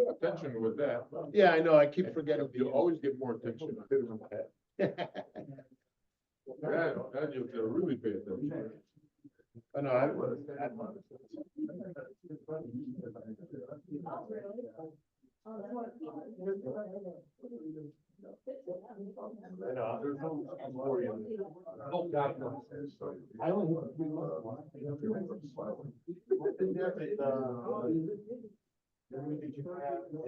Attention with that. Yeah, I know, I keep forgetting. You always get more attention. Hit it on the head. Now you have to really pay attention. I know, I only have 3 months. Did you have a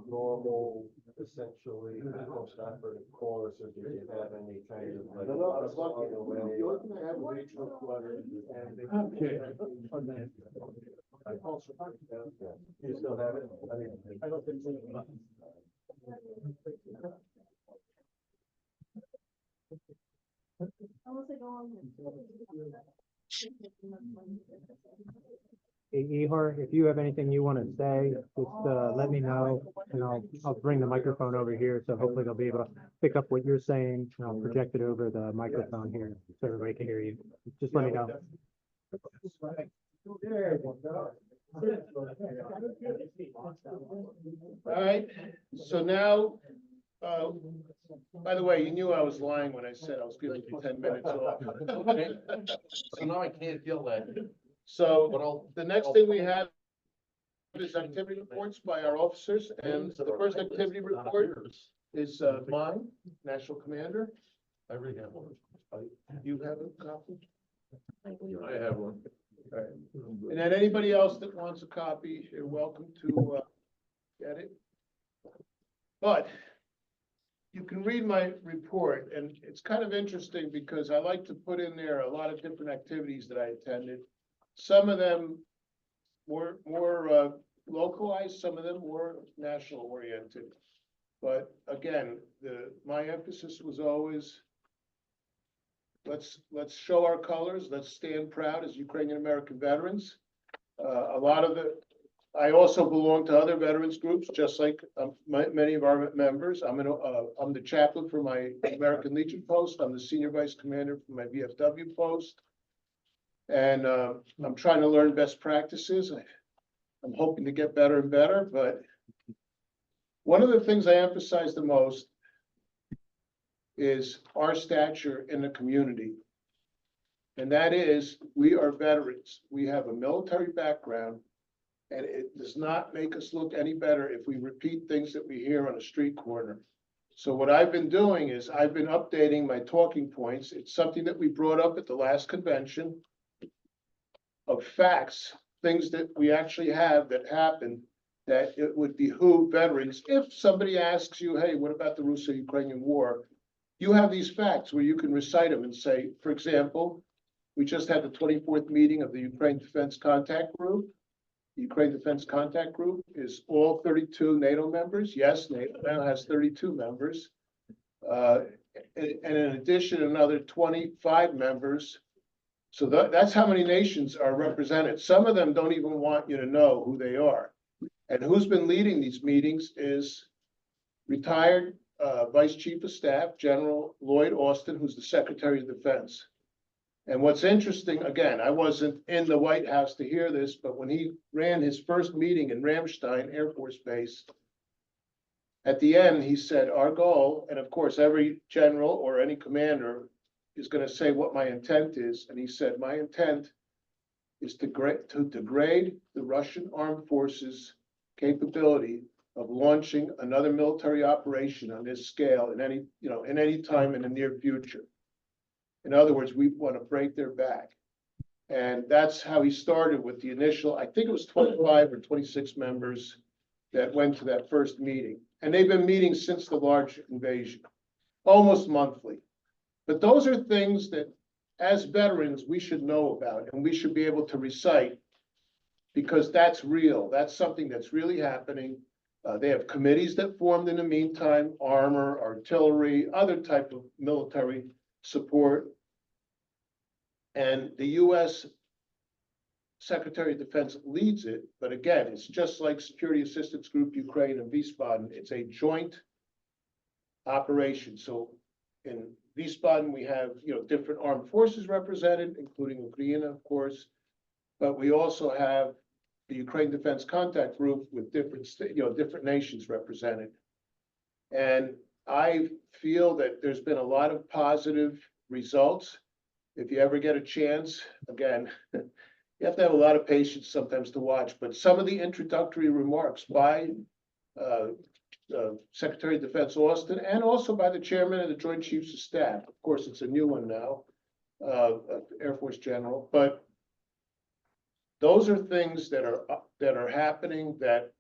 normal, essentially, post-operative course, or did you have any kind of like? No, I was lucky. The only thing I had was atrial flutter. Okay. You still have it? I mean, I don't think so. Hey, Ihor, if you have anything you want to say, just let me know, and I'll bring the microphone over here, so hopefully they'll be able to pick up what you're saying, and I'll project it over the microphone here, so everybody can hear you. Just let me know. all right, so now, by the way, you knew I was lying when I said I was giving you 10 minutes off. Okay? So now I can't yell at you. So the next thing we have is activity reports by our officers, and the first activity report is mine, National Commander. I already have one. You have a copy? I have one. And then anybody else that wants a copy, you're welcome to get it. But you can read my report, and it's kind of interesting because I like to put in there a lot of different activities that I attended. Some of them were more localized, some of them were national oriented. But again, my emphasis was always, let's show our colors, let's stand proud as Ukrainian American veterans. I also belong to other veterans groups, just like many of our members. I'm the chaplain for my American Legion post. I'm the senior vice commander for my VFW post. And I'm trying to learn best practices. I'm hoping to get better and better, but one of the things I emphasize the most is our stature in the community. And that is, we are veterans. We have a military background, and it does not make us look any better if we repeat things that we hear on a street corner. So what I've been doing is I've been updating my talking points. It's something that we brought up at the last convention of facts, things that we actually have that happened, that it would behoove veterans. If somebody asks you, hey, what about the Russo-Ukrainian War? You have these facts where you can recite them and say, for example, we just had the 24th meeting of the Ukraine Defense Contact Group. The Ukraine Defense Contact Group is all 32 NATO members. Yes, NATO now has 32 members. And in addition, another 25 members. So that's how many nations are represented. Some of them don't even want you to know who they are. And who's been leading these meetings is retired Vice Chief of Staff, General Lloyd Austin, who's the Secretary of Defense. And what's interesting, again, I wasn't in the White House to hear this, but when he ran his first meeting in Ramstein Air Force Base, at the end, he said, our goal, and of course, every general or any commander is going to say what my intent is. And he said, my intent is to degrade the Russian armed forces' capability of launching another military operation on this scale in any time in the near future. In other words, we want to break their back. And that's how he started with the initial, I think it was 25 or 26 members that went to that first meeting. And they've been meeting since the large invasion, almost monthly. But those are things that, as veterans, we should know about and we should be able to recite, because that's real. That's something that's really happening. They have committees that formed in the meantime, armor, artillery, other type of military support. And the U.S. Secretary of Defense leads it. But again, it's just like Security Assistance Group Ukraine and Wiesbaden. It's a joint operation. So in Wiesbaden, we have different armed forces represented, including Ukraine, of course. But we also have the Ukraine Defense Contact Group with different different nations represented. And I feel that there's been a lot of positive results. If you ever get a chance, again, you have to have a lot of patience sometimes to watch, but some of the introductory remarks by Secretary of Defense Austin and also by the chairman of the Joint Chiefs of Staff. Of course, it's a new one now, Air Force General, but those are things that are happening that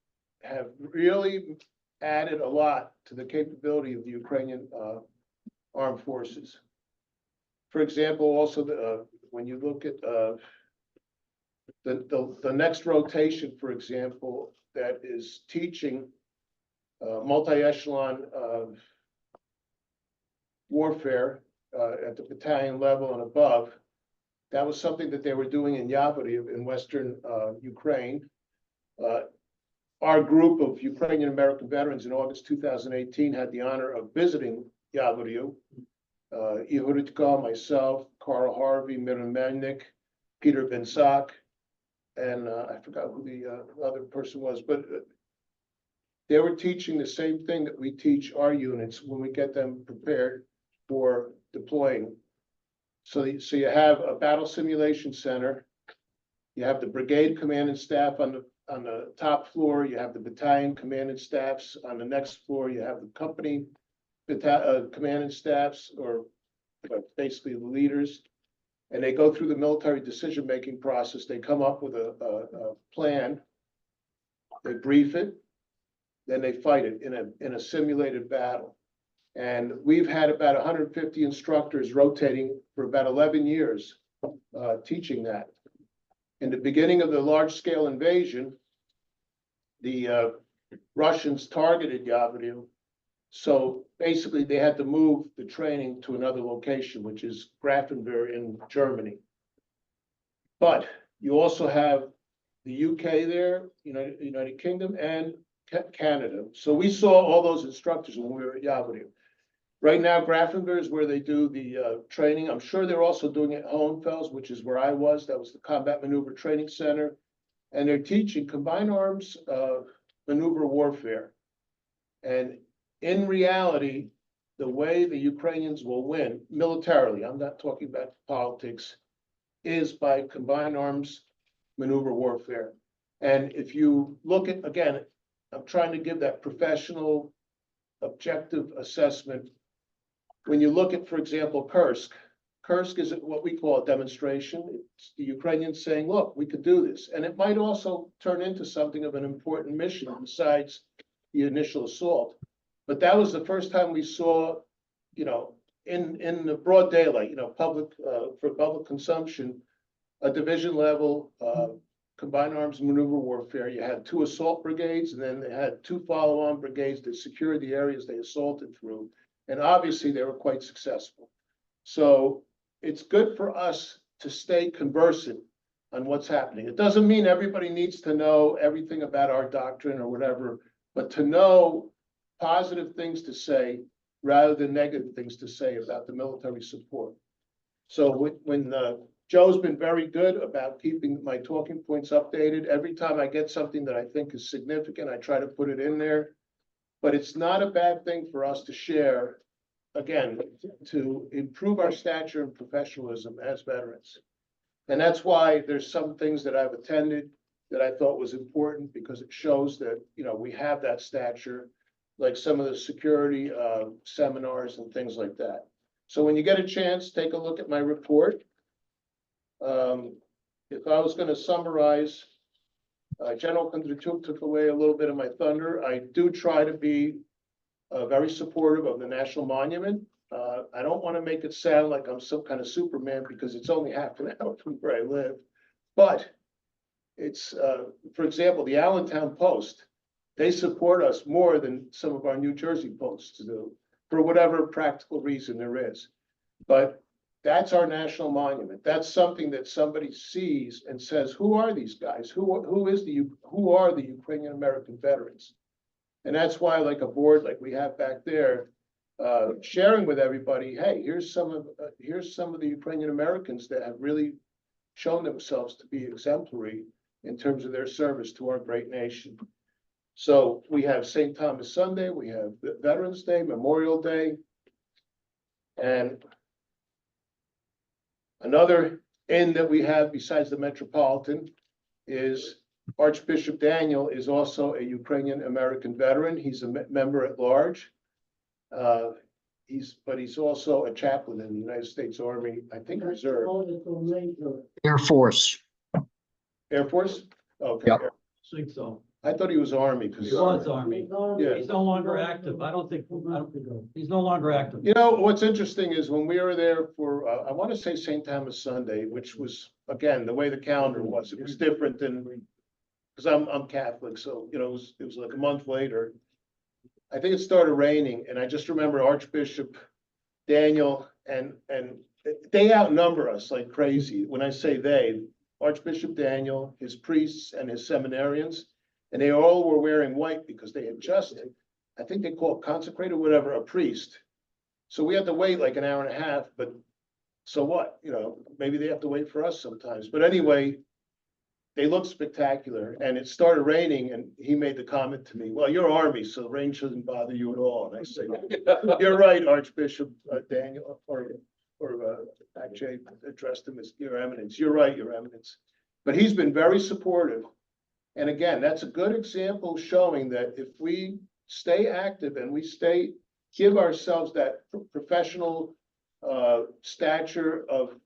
have really added a lot to the capability of the Ukrainian armed forces. For example, also when you look at the next rotation, for example, that is teaching multi-echelon warfare at the battalion level and above. That was something that they were doing in Yavoriv in Western Ukraine. Our group of Ukrainian American Veterans in August 2018 had the honor of visiting Yavoriv. Ihuritka, myself, Carl Harvey, Miran Melnik, Peter Bensak, and I forgot who the other person was, but they were teaching the same thing that we teach our units when we get them prepared for deploying. So you have a battle simulation center, you have the brigade command and staff on the top floor, you have the battalion command and staffs on the next floor, you have the company command and staffs, or basically the leaders, and they go through the military decision-making process. They come up with a plan, they brief it, then they fight it in a simulated battle. And we've had about 150 instructors rotating for about 11 years, teaching that. In the beginning of the large-scale invasion, the Russians targeted Yavoriv. So basically, they had to move the training to another location, which is Grafenberg in Germany. But you also have the UK there, United Kingdom, and Canada. So we saw all those instructors when we were at Yavoriv. Right now, Grafenberg is where they do the training. I'm sure they're also doing it at Hohenfels, which is where I was. That was the Combat Maneuver Training Center. And they're teaching combined arms maneuver warfare. And in reality, the way the Ukrainians will win militarily, I'm not talking about politics, is by combined arms maneuver warfare. And if you look at, again, I'm trying to give that professional, objective assessment. When you look at, for example, Kursk is what we call a demonstration. It's the Ukrainians saying, look, we could do this. And it might also turn into something of an important mission besides the initial assault. But that was the first time we saw, in the broad daylight, public for public consumption, a division level combined arms maneuver warfare. You had 2 assault brigades, and then they had 2 follow-on brigades that secured the areas they assaulted through. And obviously, they were quite successful. So it's good for us to stay conversant on what's happening. It doesn't mean everybody needs to know everything about our doctrine or whatever, but to know positive things to say rather than negative things to say about the military support. So when Joe's been very good about keeping my talking points updated. Every time I get something that I think is significant, I try to put it in there. But it's not a bad thing for us to share, again, to improve our stature and professionalism as veterans. And that's why there's some things that I've attended that I thought was important, because it shows that, we have that stature, like some of the security seminars and things like that. So when you get a chance, take a look at my report. If I was going to summarize, General Kondratyuk took away a little bit of my thunder. I do try to be very supportive of the National Monument. I don't want to make it sound like I'm some kind of Superman, because it's only half an hour from where I live. But it's, for example, the Allentown Post, they support us more than some of our New Jersey posts do, for whatever practical reason there is. But that's our national monument. That's something that somebody sees and says, who are these guys? Who are the Ukrainian American veterans? And that's why, like a board like we have back there, sharing with everybody, hey, here's some of the Ukrainian Americans that have really shown themselves to be exemplary in terms of their service to our great nation. So we have St. Thomas Sunday, we have Veterans Day, Memorial Day. And another inn that we have besides the Metropolitan is Archbishop Daniel is also a Ukrainian American veteran. He's a member at large. But he's also a chaplain in the United States Army, I think Reserve. Air Force. Air Force? Okay. Yep. I think so. I thought he was Army. 'Cause- He was Army. Yeah. He's no longer active. He's no longer active. You know, what's interesting is when we were there for, I want to say St. Thomas Sunday, which was, again, the way the calendar was, it was different than, because I'm Catholic, so, you know, it was like a month later. I think it started raining, and I just remember Archbishop Daniel and they outnumber us like crazy. When I say they, Archbishop Daniel, his priests and his seminarians, and they all were wearing white because they had just, I think they call it consecrated, whatever, a priest. So we had to wait like an hour and a half, but so what? You know, maybe they have to wait for us sometimes. But anyway, they looked spectacular, and it started raining, and he made the comment to me, well, you're Army, so rain shouldn't bother you at all. And I say, you're right, Archbishop Daniel, or actually addressed him as Your Eminence. You're right, Your Eminence. But he's been very supportive. And again, that's a good example showing that if we stay active and we give ourselves that professional stature of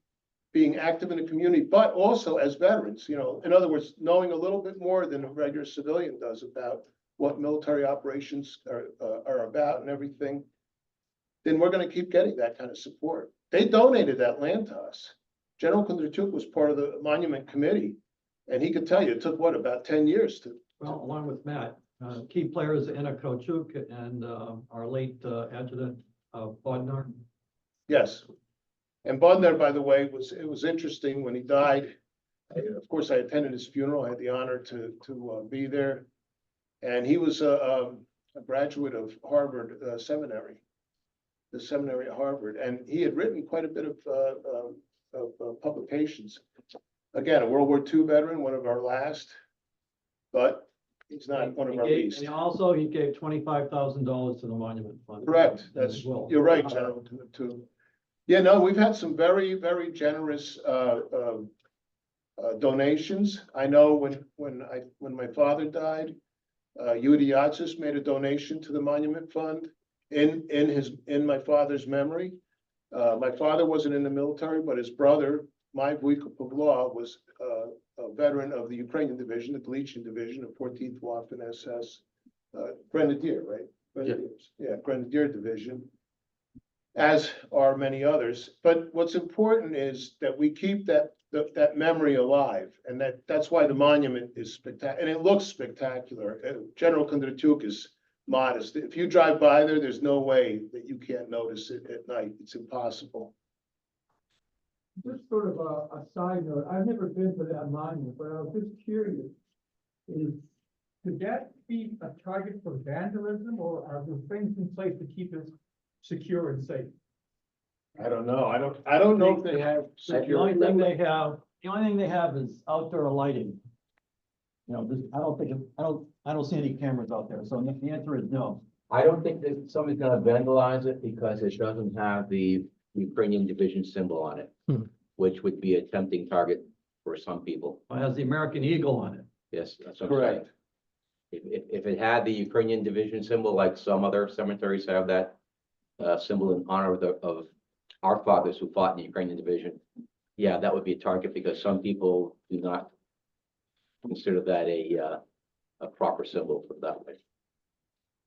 being active in the community, but also as veterans, you know, in other words, knowing a little bit more than a regular civilian does about what military operations are about and everything, then we're going to keep getting that kind of support. They donated that land to us. General Kondratyuk was part of the monument committee, and he could tell you it took what, about 10 years to. Well, along with Matt, key players Anna Kochuk and our late adjutant Bodnar. Yes. And Bodnar, by the way, it was interesting when he died. Of course, I attended his funeral. I had the honor to be there. And he was a graduate of Harvard Seminary, the seminary at Harvard. And he had written quite a bit of publications. Again, a World War II veteran, one of our last, but he's not one of our least. And also, he gave $25,000 to the monument fund. Correct. as well. You're right, General Kondratyuk. Yeah, no, we've had some very, very generous donations. I know when my father died, Yehudi Yatzis made a donation to the monument fund in my father's memory. My father wasn't in the military, but his brother, my Vujko Pavlov, was a veteran of the Ukrainian division, the Galician division of 14th Waffen SS, Grenadier, right? Grenadiers. Yeah, Grenadier division, as are many others. But what's important is that we keep that memory alive, and that's why the monument is spectacular, and it looks spectacular. General Kondratyuk is modest. If you drive by there, there's no way that you can't notice it at night. It's impossible. Just sort of a side note, I've never been to that monument, but I was just curious. Could that be a target for vandalism, or are there things in place to keep it secure and safe? I don't know. I don't know if they have The only security. thing they have is outdoor lighting. You know, I don't see any cameras out there, so the answer is no. I don't think that somebody's gonna vandalize it because it doesn't have the Ukrainian division symbol on it, which would be a tempting target for some people. It has the American Eagle on it. Yes, that's what I'm saying. Correct. If it had the Ukrainian division symbol, like some other cemeteries have that symbol in honor of our fathers who fought in the Ukrainian division, yeah, that would be a target because some people do not consider that a proper symbol for that way.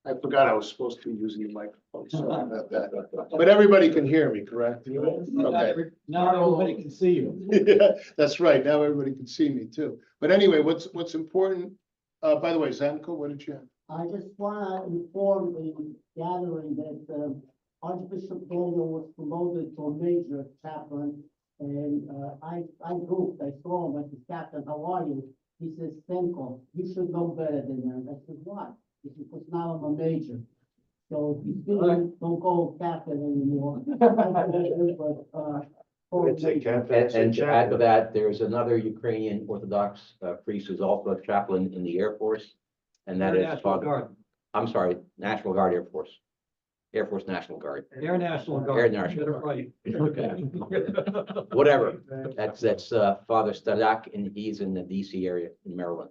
I forgot I was supposed to be using the microphone. Sorry about that. But everybody can hear me, correct? Okay. Now everybody can see you. Yeah, that's right. Now everybody can see me too. But anyway, what's important, by the way, Zanko, what did you have? I just wanna inform the gathering that Archbishop Daniel was promoted to a major chaplain. And I goofed, I saw him, I said, Captain, how are you? He says, Stenko, you should know better than that. I said, why? He said, because now I'm a major. So if you still don't go captain anymore. But I'd say Cap- And to add to that, there's another Ukrainian Orthodox priest who's also a chaplain in the Air Force. And that Air is National Father, Guard, I'm sorry, National Guard, Air Force. Air Force National Guard, Air National Air Guard. National Get it right. Okay. Whatever. That's Father Stadak, and he's in the DC area in Maryland.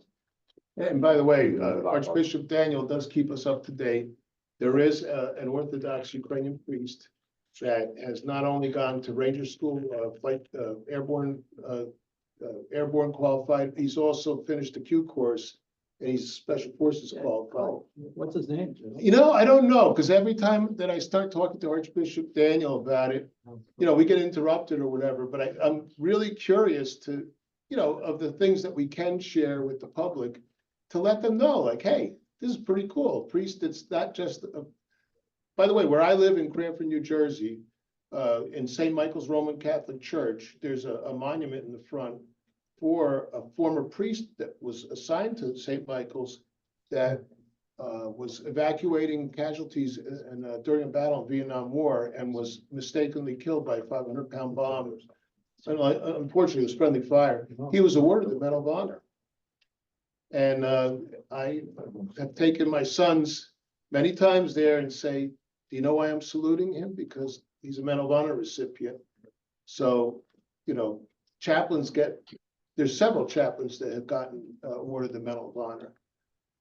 And by the way, Archbishop Daniel does keep us up to date. There is an Orthodox Ukrainian priest that has not only gone to Ranger School, flight, airborne qualified, he's also finished the Q course, and he's Special Forces qualified. What's his name? You know, I don't know, because every time that I start talking to Archbishop Daniel about it, you know, we get interrupted or whatever, but I'm really curious to, you know, of the things that we can share with the public, to let them know, like, hey, this is pretty cool. Priest, it's not just, by the way, where I live in Cranford, New Jersey, in St. Michael's Roman Catholic Church, there's a monument in the front for a former priest that was assigned to St. Michael's that was evacuating casualties during a battle in the Vietnam War and was mistakenly killed by a 500-pound bomb. And unfortunately, it was friendly fire. He was awarded the Medal of Honor. And I have taken my sons many times there and say, do you know why I'm saluting him? Because he's a Medal of Honor recipient. So, you know, chaplains there's several chaplains that have gotten awarded the Medal of Honor.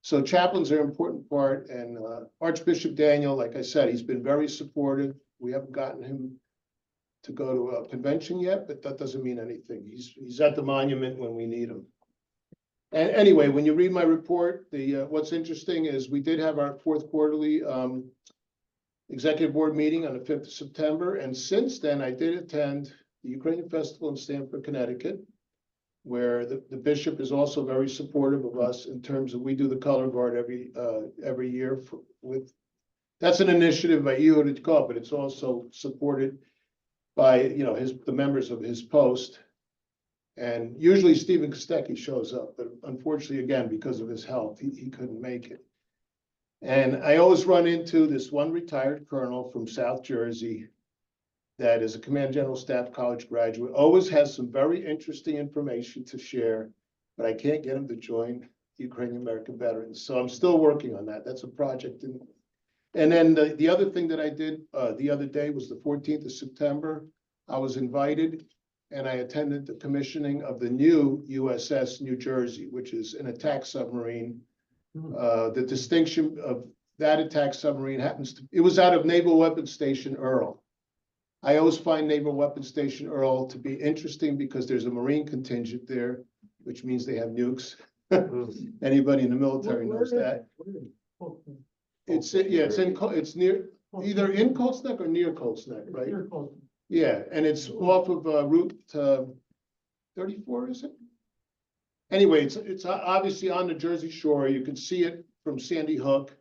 So chaplains are an important part, and Archbishop Daniel, like I said, he's been very supportive. We haven't gotten him to go to a convention yet, but that doesn't mean anything. He's at the monument when we need him. And anyway, when you read my report, what's interesting is we did have our fourth quarterly executive board meeting on the 5th of September. And since then, I did attend the Ukrainian Festival in Stamford, Connecticut, where the bishop is also very supportive of us in terms of, we do the color guard every year that's an initiative by Ehud Kopp, but it's also supported by, you know, the members of his post. And usually Stephen Kostecki shows up, but unfortunately, again, because of his health, he couldn't make it. And I always run into this one retired colonel from South Jersey that is a Command General Staff College graduate, always has some very interesting information to share, but I can't get him to join the Ukrainian American Veterans. So I'm still working on that. That's a project. And then the other thing that I did the other day was the 14th of September. I was invited and I attended the commissioning of the new USS New Jersey, which is an attack submarine. The distinction of that attack submarine it was out of Naval Weapons Station Earl. I always find Naval Weapons Station Earl to be interesting because there's a Marine contingent there, which means they have nukes. Anybody in the military knows that. It's near, either in Colts Neck or near Colts Neck, right? Yeah, and it's off of Route 34, is it? Anyway, it's obviously on the Jersey Shore. You can see it from Sandy Hook,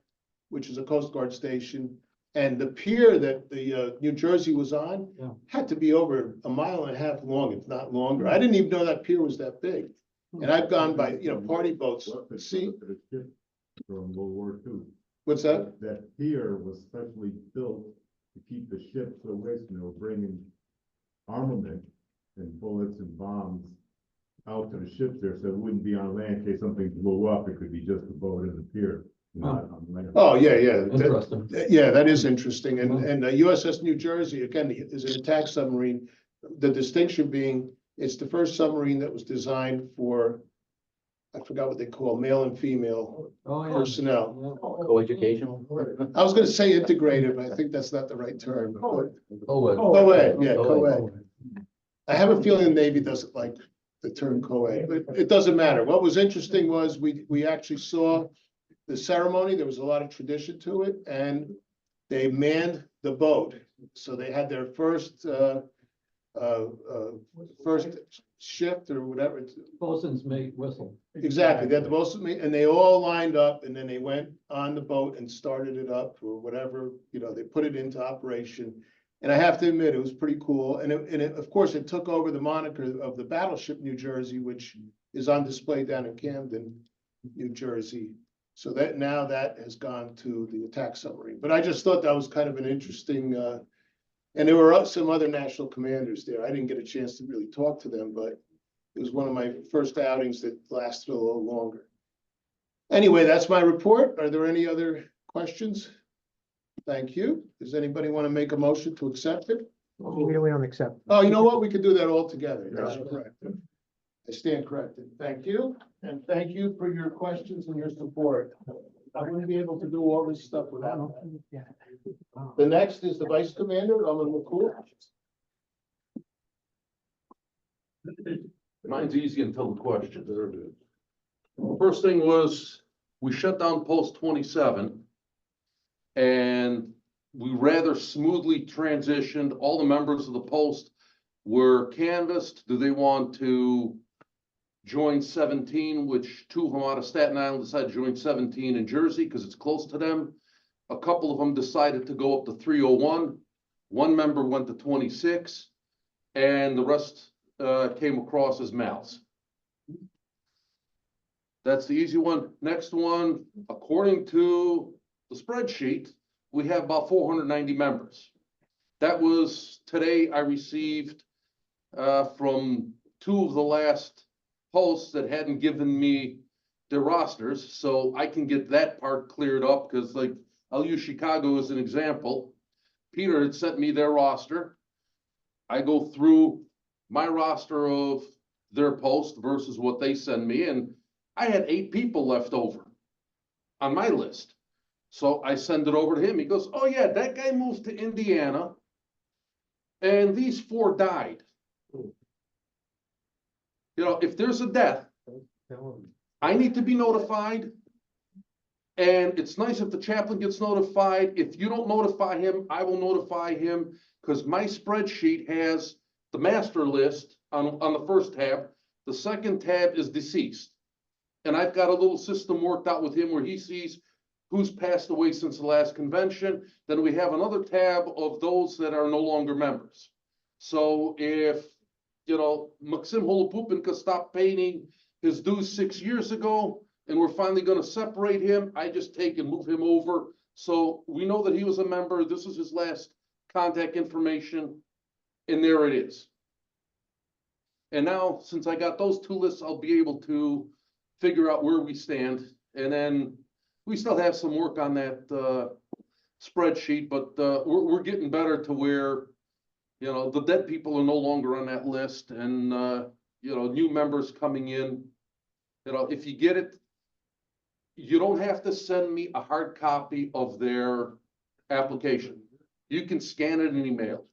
which is a Coast Guard station. And the pier that the New Jersey was on had to be over 1.5 miles long, if not longer. I didn't even know that pier was that big. And I've gone by, you know, party boats. See, from World War II. What's that? That pier was specially built to keep the ships away, so they were bringing armament and bullets and bombs out to the ships there, so it wouldn't be on land in case something blew up. It could be just a boat in the pier, not on land. Oh, yeah, yeah. Interesting. Yeah, that is interesting. And the USS New Jersey, again, is an attack submarine. The distinction being, it's the first submarine that was designed for, I forgot what they call male and female personnel. Co-educational. I was gonna say integrated, but I think that's not the right term. Co-ed. Co-ed, yeah, co-ed. I have a feeling the Navy doesn't like the term co-ed, but it doesn't matter. What was interesting was we actually saw the ceremony. There was a lot of tradition to it, and they manned the boat. So they had their first shift or whatever. Bosun's mate whistle. Exactly. They had the bosun mate, and they all lined up, and then they went on the boat and started it up or whatever, you know, they put it into operation. And I have to admit, it was pretty cool. And of course, it took over the moniker of the battleship New Jersey, which is on display down in Camden, New Jersey. So that now that has gone to the attack submarine. But I just thought that was kind of an interesting And there were some other national commanders there. I didn't get a chance to really talk to them, but it was one of my first outings that lasted a little longer. Anyway, that's my report. Are there any other questions? Thank you. Does anybody want to make a motion to accept it? We don't accept. Oh, you know what? We could do that all together. That's correct. I stand corrected. Thank you. And thank you for your questions and your support. I wouldn't be able to do all this stuff without that. Yeah. The next is the Vice Commander, Alan McCool. Mine's easy until the question. There it is. First thing was, we shut down post 27. And we rather smoothly transitioned. All the members of the post were canvassed. Do they want to join 17, which 2 of them out of Staten Island decided to join 17 in Jersey because it's close to them. A couple of them decided to go up to 301. One member went to 26, and the rest came across as males. That's the easy one. Next one, according to the spreadsheet, we have about 490 members. That was today. I received from 2 of the last posts that hadn't given me their rosters, so I can get that part cleared up, because like I'll use Chicago as an example. Peter had sent me their roster. I go through my roster of their post versus what they send me, and I had 8 people left over on my list. So I send it over to him. He goes, oh yeah, that guy moved to Indiana and these 4 died. You know, if there's a death, I need to be notified. And it's nice if the chaplain gets notified. If you don't notify him, I will notify him, because my spreadsheet has the master list on the first tab. The second tab is deceased. And I've got a little system worked out with him where he sees who's passed away since the last convention. Then we have another tab of those that are no longer members. So if, you know, Maxim Holopupenko stopped paying his dues 6 years ago, and we're finally going to separate him, I just take and move him over. So we know that he was a member. This is his last contact information, and there it is. And now, since I got those 2 lists, I'll be able to figure out where we stand. And then we still have some work on that spreadsheet, but we're getting better to where, you know, the dead people are no longer on that list, and you know, new members coming in. You know, if you get it, you don't have to send me a hard copy of their application. You can scan it and email.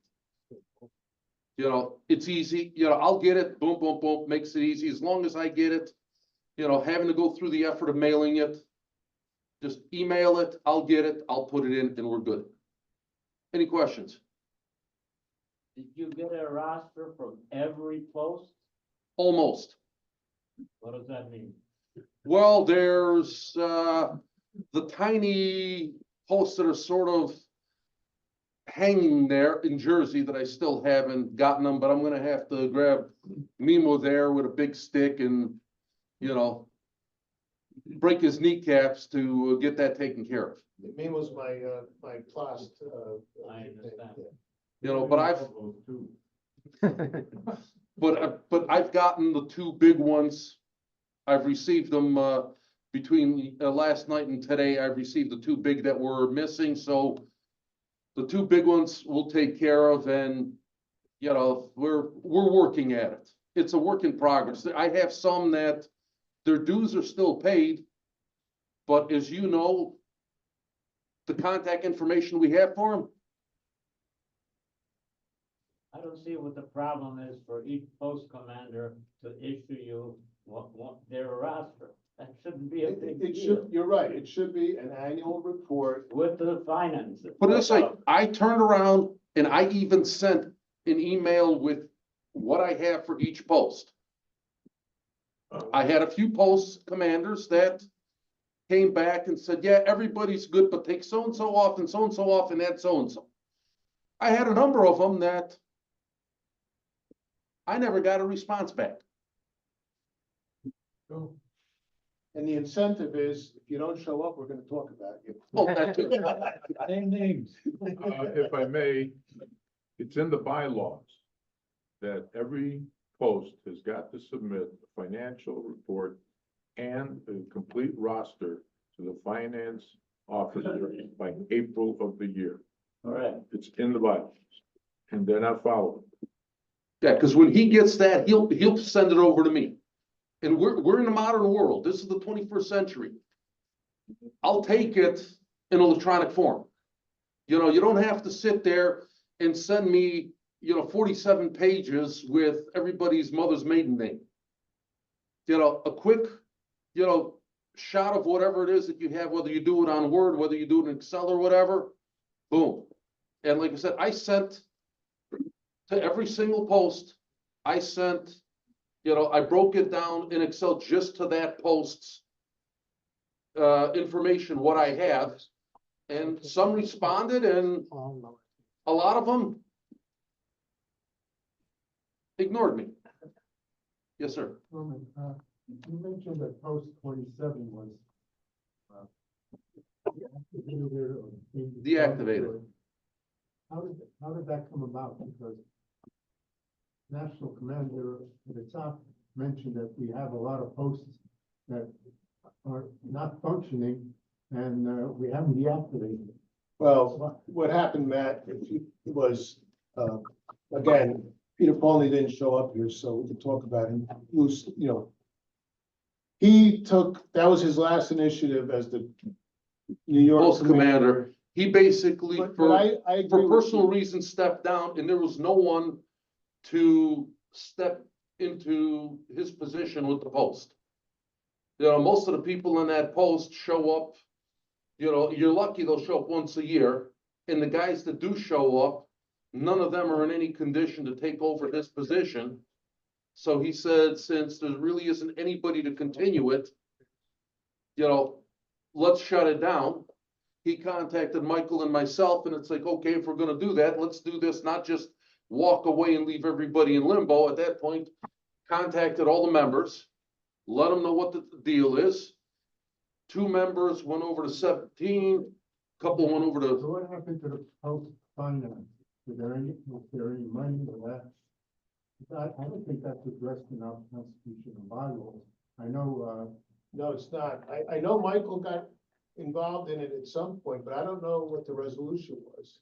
You know, it's easy. You know, I'll get it. Boom, boom, boom. Makes it easy. As long as I get it, you know, having to go through the effort of mailing it, just email it. I'll get it. I'll put it in, and we're good. Any questions? Did you get a roster from every post? Almost. What does that mean? Well, there's the tiny posts that are sort of hanging there in Jersey that I still haven't gotten them, but I'm gonna have to grab Mimo there with a big stick and, you know, break his kneecaps to get that taken care of. Mimo's my class. I understand. You know, but I've gotten the 2 big ones. I've received them between last night and today. I've received the 2 big that were missing. So the 2 big ones we'll take care of, and you know, we're working at it. It's a work in progress. I have some that their dues are still paid, but as you know, the contact information we have for them. I don't see what the problem is for each post commander to issue you their roster. That shouldn't be a big It deal. should, you're right, it should be an annual report. With the finances. Put it this way, I turned around and I even sent an email with what I have for each post. I had a few post commanders that came back and said, yeah, everybody's good, but take so-and-so off and so-and-so off and add so-and-so. I had a number of them that I never got a response back. And the incentive is, if you don't show up, we're gonna talk about you. Oh, that too. Same names. If I may, It's in the bylaws that every post has got to submit a financial report and a complete roster to the finance officer by April of the year. All right. It's in the bylaws, and they're not following. Yeah, because when he gets that, he'll send it over to me. And we're in a modern world. This is the 21st century. I'll take it in electronic form. You know, you don't have to sit there and send me, 47 pages with everybody's mother's maiden name. A quick, shot of whatever it is that you have, whether you do it on Word, whether you do it in Excel or whatever, boom. And like I said, I sent to every single post, I sent, I broke it down in Excel just to that post's information, what I have. And some responded and a lot of them ignored me. Yes, sir. Norman, you mentioned that post 27 was deactivated or Deactivated. How did that come about? Because National Commander at the top mentioned that we have a lot of posts that are not functioning and we haven't deactivated. Well, what happened, Matt, was, again, Peter Pauley didn't show up here, so we could talk about him. That was his last initiative as the New York Post commander, he basically, But for I agree with personal you. reasons, stepped down, and there was no one to step into his position with the post. Most of the people in that post show up, you're lucky they'll show up once a year, and the guys that do show up, none of them are in any condition to take over his position. So he said, since there really isn't anybody to continue it, let's shut it down. He contacted Michael and myself, and it's like, okay, if we're gonna do that, let's do this, not just walk away and leave everybody in limbo. At that point, contacted all the members, let them know what the deal is. 2 members went over to 17, couple went over So to, what happened to the post finance? Was there any money for that? I don't think that's addressed in our constitution and bylaws. I know, No, it's not. I know Michael got involved in it at some point, but I don't know what the resolution was.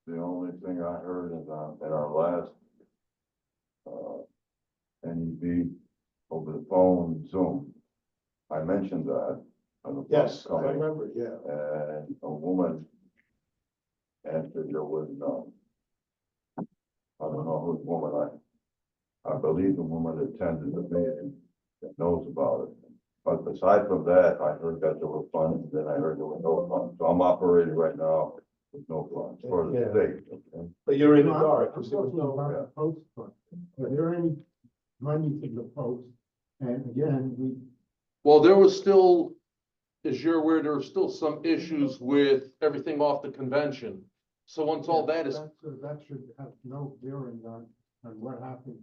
The only thing I heard is at our last NEB over the phone Zoom. I mentioned that. Yes, I remember, yeah. And a woman answered there was none. I don't know whose woman I believe the woman that attended the meeting that knows about it. But aside from that, I heard that there were funds, then I heard there were no funds. So I'm operating right now with no funds for the Yeah. state. Okay? But you're in the I'm dark. talking about the post fund. Was there any money to the post? And again, well, there was still, as you're aware, there were still some issues with everything off the convention. So once all that is, that should have no bearing on what happened.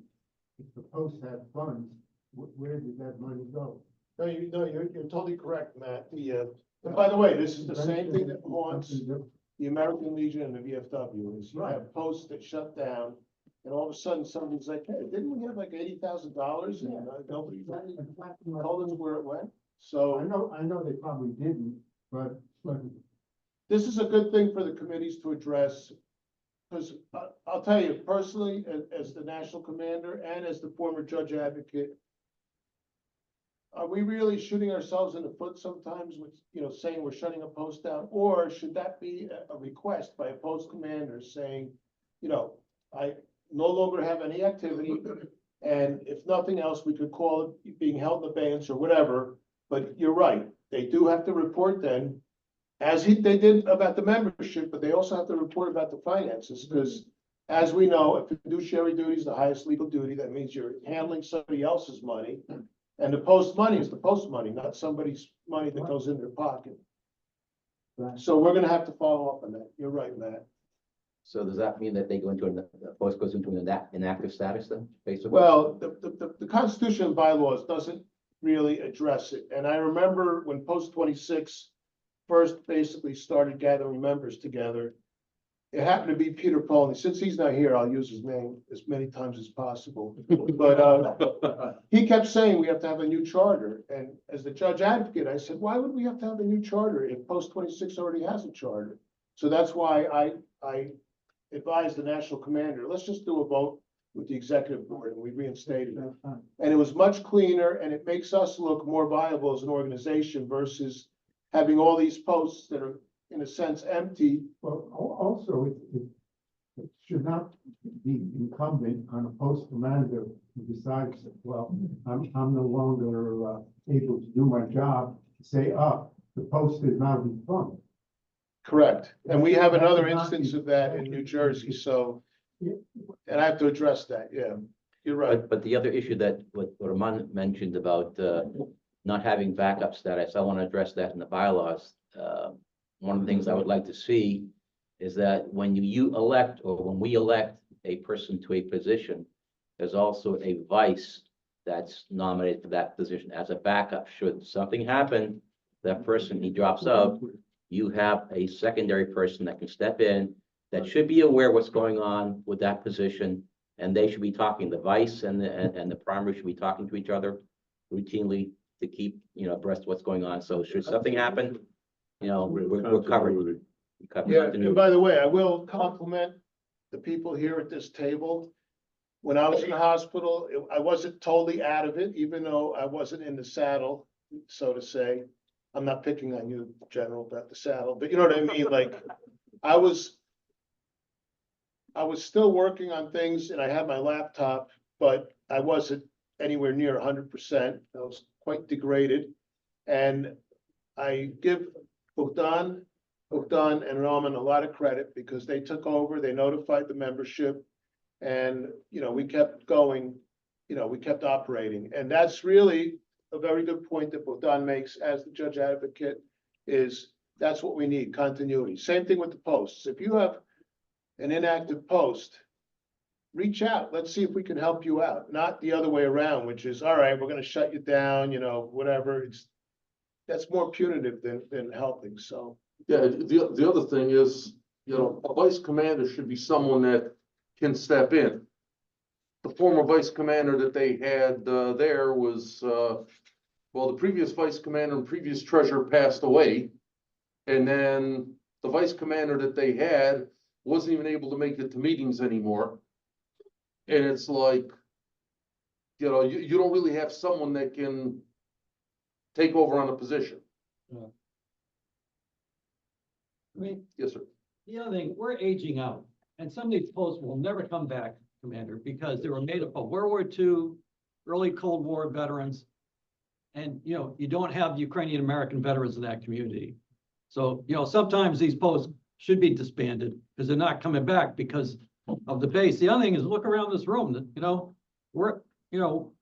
If the post had funds, where did that money go? No, you're totally correct, Matt. And by the way, this is the same thing that haunts the American Legion and the VFW is you have posts that shut down. And all of a sudden, somebody's like, hey, didn't we have like $80,000 and nobody told us where it went? So I know they probably didn't, but this is a good thing for the committees to address. Because I'll tell you personally, as the national commander and as the former judge advocate, are we really shooting ourselves in the foot sometimes with, saying we're shutting a post down? Or should that be a request by a post commander saying, I no longer have any activity, and if nothing else, we could call it being held in abeyance or whatever. But you're right, they do have to report then, they did about the membership, but they also have to report about the finances, because as we know, a fiduciary duty is the highest legal duty. That means you're handling somebody else's money. And the post money is the post money, not somebody's money that goes in their pocket. So we're gonna have to follow up on that. You're right, Matt. So does that mean that they go into, the post goes into an inactive status then, basically? Well, the Constitution and bylaws doesn't really address it. And I remember when post 26 first basically started gathering members together, It happened to be Peter Polney. Since he's not here, I'll use his name as many times as possible. But he kept saying we have to have a new charter. And as the judge advocate, I said, why would we have to have a new charter if Post 26 already has a charter? So that's why I advised the national commander, let's just do a vote with the executive board, and we reinstated it. And it was much cleaner, and it makes us look more viable as an organization versus having all these posts that are, in a sense, empty. Well, also, it should not be incumbent on a post commander who decides, well, I'm no longer able to do my job, to say, the post is now defunct. Correct. And we have another instance of that in New Jersey, so, and I have to address that, yeah. You're right. But the other issue that what Roman mentioned about not having backup status, I want to address that in the bylaws. One of the things I would like to see is that when you elect, or when we elect a person to a position, there's also a vice that's nominated for that position as a backup. Should something happen, that person, he drops out, you have a secondary person that can step in, that should be aware what's going on with that position, and they should be talking, the vice and the primary should be talking to each other routinely to keep, abreast of what's going on. So should something happen, we're covered. Yeah, and by the way, I will compliment the people here at this table. When I was in the hospital, I wasn't totally out of it, even though I wasn't in the saddle, so to say. I'm not picking on you, General, about the saddle, but you know what I mean? Like, I was still working on things and I had my laptop, but I wasn't anywhere near 100%. I was quite degraded. And I give Bogdan and Roman a lot of credit because they took over, they notified the membership, and, we kept going, we kept operating. And that's really a very good point that Bogdan makes as the judge advocate, is that's what we need, continuity. Same thing with the posts. If you have an inactive post, reach out. Let's see if we can help you out. Not the other way around, which is, all right, we're going to shut you down, whatever. That's more punitive than helping. So Yeah, the other thing is, a vice commander should be someone that can step in. The former vice commander that they had there was, the previous vice commander and previous treasurer passed away. And then the vice commander that they had wasn't even able to make it to meetings anymore. And it's like, you don't really have someone that can take over on a position. I mean, Yes, sir. the other thing, we're aging out, and some of these posts will never come back, Commander, because they were made up of World War II, early Cold War veterans. And, you don't have Ukrainian American veterans in that community. So, sometimes these posts should be disbanded because they're not coming back because of the base. The other thing is look around this room, this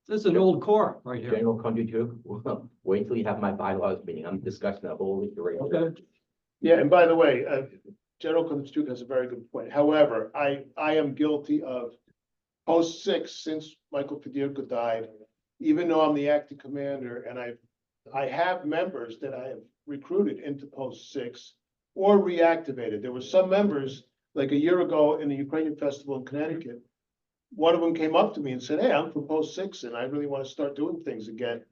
is an old core right here. General Konjuchuk, wait till you have my bylaws meeting. I'm discussing that whole issue right now. Okay. yeah, and by the way, General Konjuchuk has a very good point. However, I am guilty of post 6 since Michael Federico died, even though I'm the acting commander, and I have members that I have recruited into post 6 or reactivated. There were some members, like a year ago in the Ukrainian festival in Connecticut, one of them came up to me and said, hey, I'm from post 6 and I really want to start doing things again.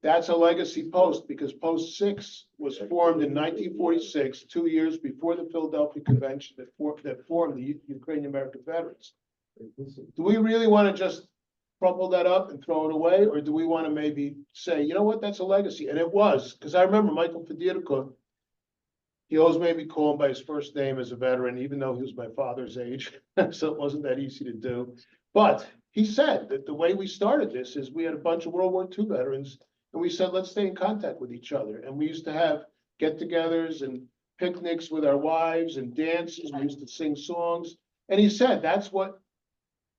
That's a legacy post because post 6 was formed in 1946, 2 years before the Philadelphia Convention that formed the Ukrainian American Veterans. Do we really want to just crumple that up and throw it away? Or do we want to maybe say, you know what, that's a legacy? And it was, because I remember Michael Federico, he always made me call him by his first name as a veteran, even though he was my father's age. So it wasn't that easy to do. But he said that the way we started this is we had a bunch of World War II veterans, and we said, let's stay in contact with each other. And we used to have get-togethers and picnics with our wives and dances. We used to sing songs. And he said, that's what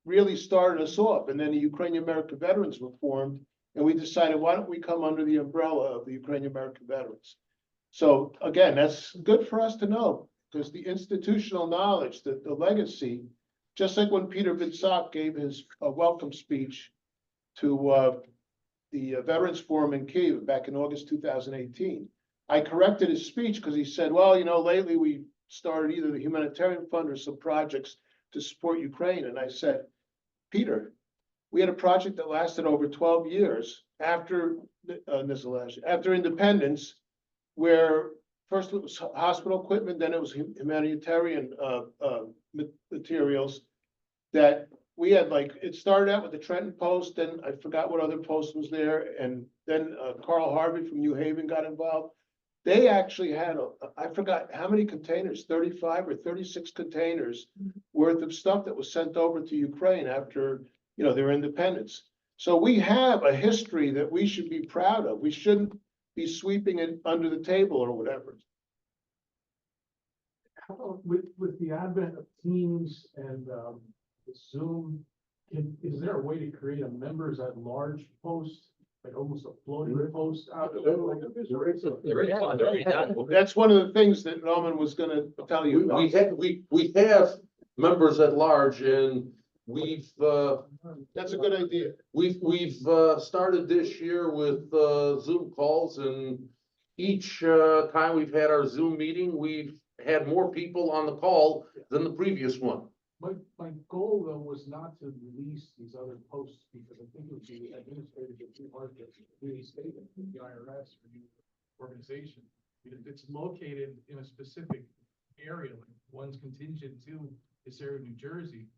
really started us off. And then the Ukrainian American Veterans were formed, and we decided, why don't we come under the umbrella of the Ukrainian American Veterans? So again, that's good for us to know, because the institutional knowledge, the legacy, just like when Peter Vitzak gave his welcome speech to the Veterans Forum in Kyiv back in August 2018, I corrected his speech because he said, well, lately we started either the humanitarian fund or some projects to support Ukraine. And I said, Peter, we had a project that lasted over 12 years after, after independence, where first it was hospital equipment, then it was humanitarian, materials that we had, like, it started out with the Trenton Post, then I forgot what other post was there, and then Carl Harvey from New Haven got involved. They actually had, I forgot how many containers, 35 or 36 containers worth of stuff that was sent over to Ukraine after, you know, their independence. So we have a history that we should be proud of. We shouldn't be sweeping it under the table or whatever. How about with the advent of Teams and Zoom, is there a way to create a members at large post, like almost a floating post out? That's one of the things that Norman was gonna tell you about. We have members at large, and we've, That's a good idea. we've started this year with, Zoom calls, and each, time we've had our Zoom meeting, we've had more people on the call than the previous one. My goal though was not to release these other posts because I think it would be administratively too hard to really state it to the IRS or the organization. If it's located in a specific area, like one's contingent to this area of New Jersey,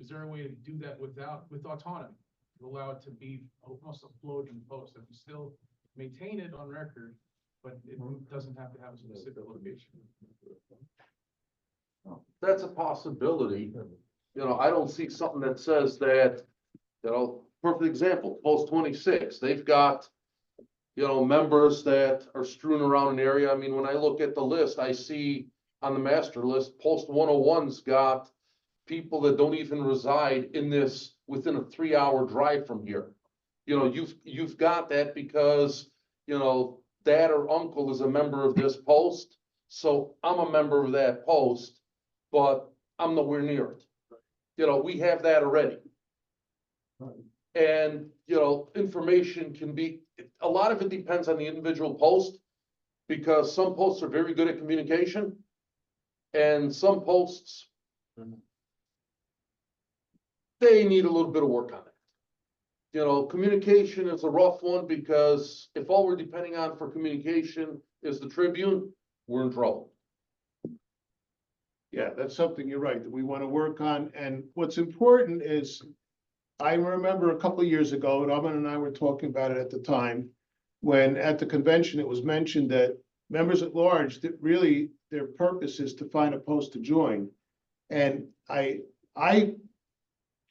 is there a way to do that with autonomy? To allow it to be almost a floating post that we still maintain it on record, but it doesn't have to have a specific location. That's a possibility. You know, I don't see something that says that, you know, perfect example, Post 26, they've got, you know, members that are strewn around an area. I mean, when I look at the list, I see on the master list, Post 101's got people that don't even reside in this within a 3-hour drive from here. You know, you've got that because, you know, dad or uncle is a member of this post. So I'm a member of that post, but I'm nowhere near it. You know, we have that already. And, you know, information can be, a lot of it depends on the individual post, because some posts are very good at communication and some posts, they need a little bit of work on it. You know, communication is a rough one, because if all we're depending on for communication is the Tribune, we're in trouble. Yeah, that's something you're right, that we want to work on. And what's important is, I remember a couple of years ago, Norman and I were talking about it at the time, when at the convention, it was mentioned that members at large, that really their purpose is to find a post to join. And I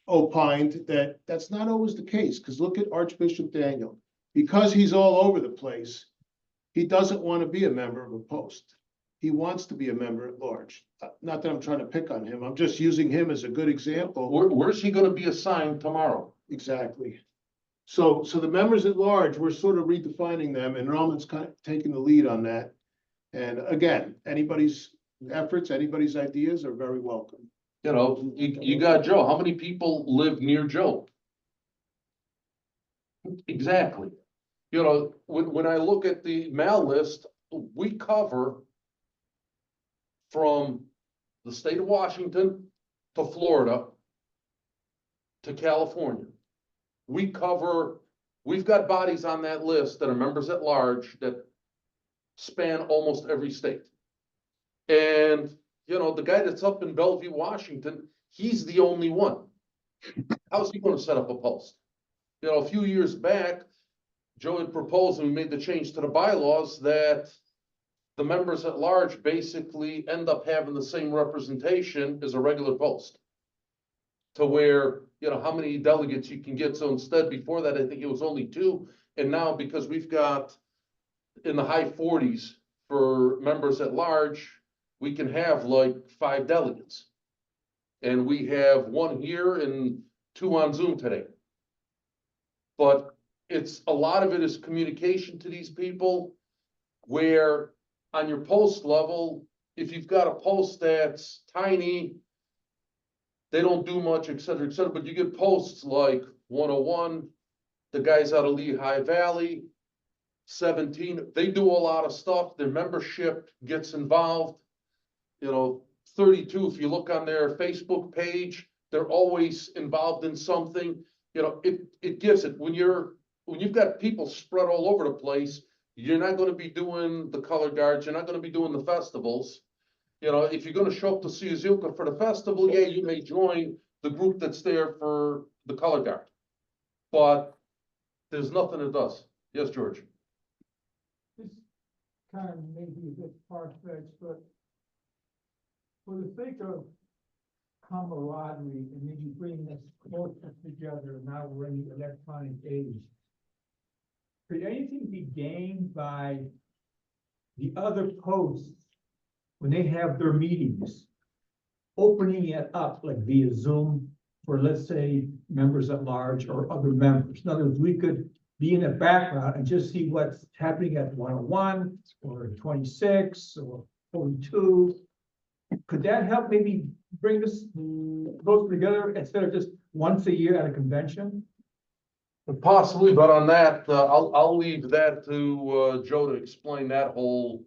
opined that that's not always the case, because look at Archbishop Daniel. Because he's all over the place, he doesn't want to be a member of a post. He wants to be a member at large. Not that I'm trying to pick on him, I'm just using him as a good example. Where's he gonna be assigned tomorrow? Exactly. So the members at large, we're sort of redefining them, and Norman's kind of taking the lead on that. And again, anybody's efforts, anybody's ideas are very welcome. You know, you got Joe. How many people live near Joe? Exactly. You know, when I look at the mail list, we cover from the state of Washington to Florida to California. We've got bodies on that list that are members at large that span almost every state. And, you know, the guy that's up in Bellevue, Washington, he's the only one. How's he going to set up a post? You know, a few years back, Joe had proposed, and we made the change to the bylaws, that the members at large basically end up having the same representation as a regular post. To where, you know, how many delegates you can get. So instead, before that, I think it was only 2. And now, because we've got in the high 40s for members at large, we can have like 5 delegates. And we have 1 here and 2 on Zoom today. But it's, a lot of it is communication to these people, where on your post level, if you've got a post that's tiny, they don't do much, et cetera, but you get posts like 101, the guys out of Lehigh Valley, 17, they do a lot of stuff, their membership gets involved. 32, if you look on their Facebook page, they're always involved in something. It gives it, when you've got people spread all over the place, you're not gonna be doing the color guards, you're not gonna be doing the festivals. If you're gonna show up to see Azulka for the festival, yeah, you may join the group that's there for the color guard. But there's nothing it does. Yes, George? This kind of maybe a bit far-fetched, but for the sake of camaraderie and maybe bringing us closer together, now we're in the electronic age, could anything be gained by the other posts when they have their meetings, opening it up like via Zoom for, let's say, members at large or other members? In other words, we could be in the background and just see what's happening at 101 or 26 or 42. Could that help maybe bring us closer together instead of just once a year at a convention? Possibly, but on that, I'll leave that to Joe to explain that whole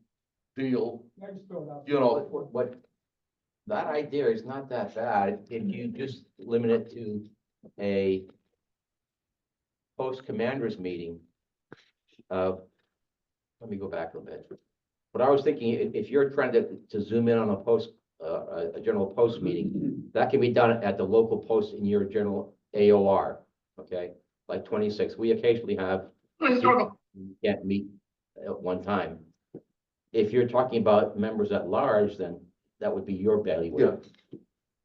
deal. I just throw it out. What, that idea is not that bad if you just limit it to a post commanders meeting. Let me go back a bit. What I was thinking, if you're trying to zoom in on a post, a general post meeting, that can be done at the local post in your general AOR, okay? Like 26, we occasionally have, you can't meet at one time. If you're talking about members at large, then that would be your bailiwick. Yeah.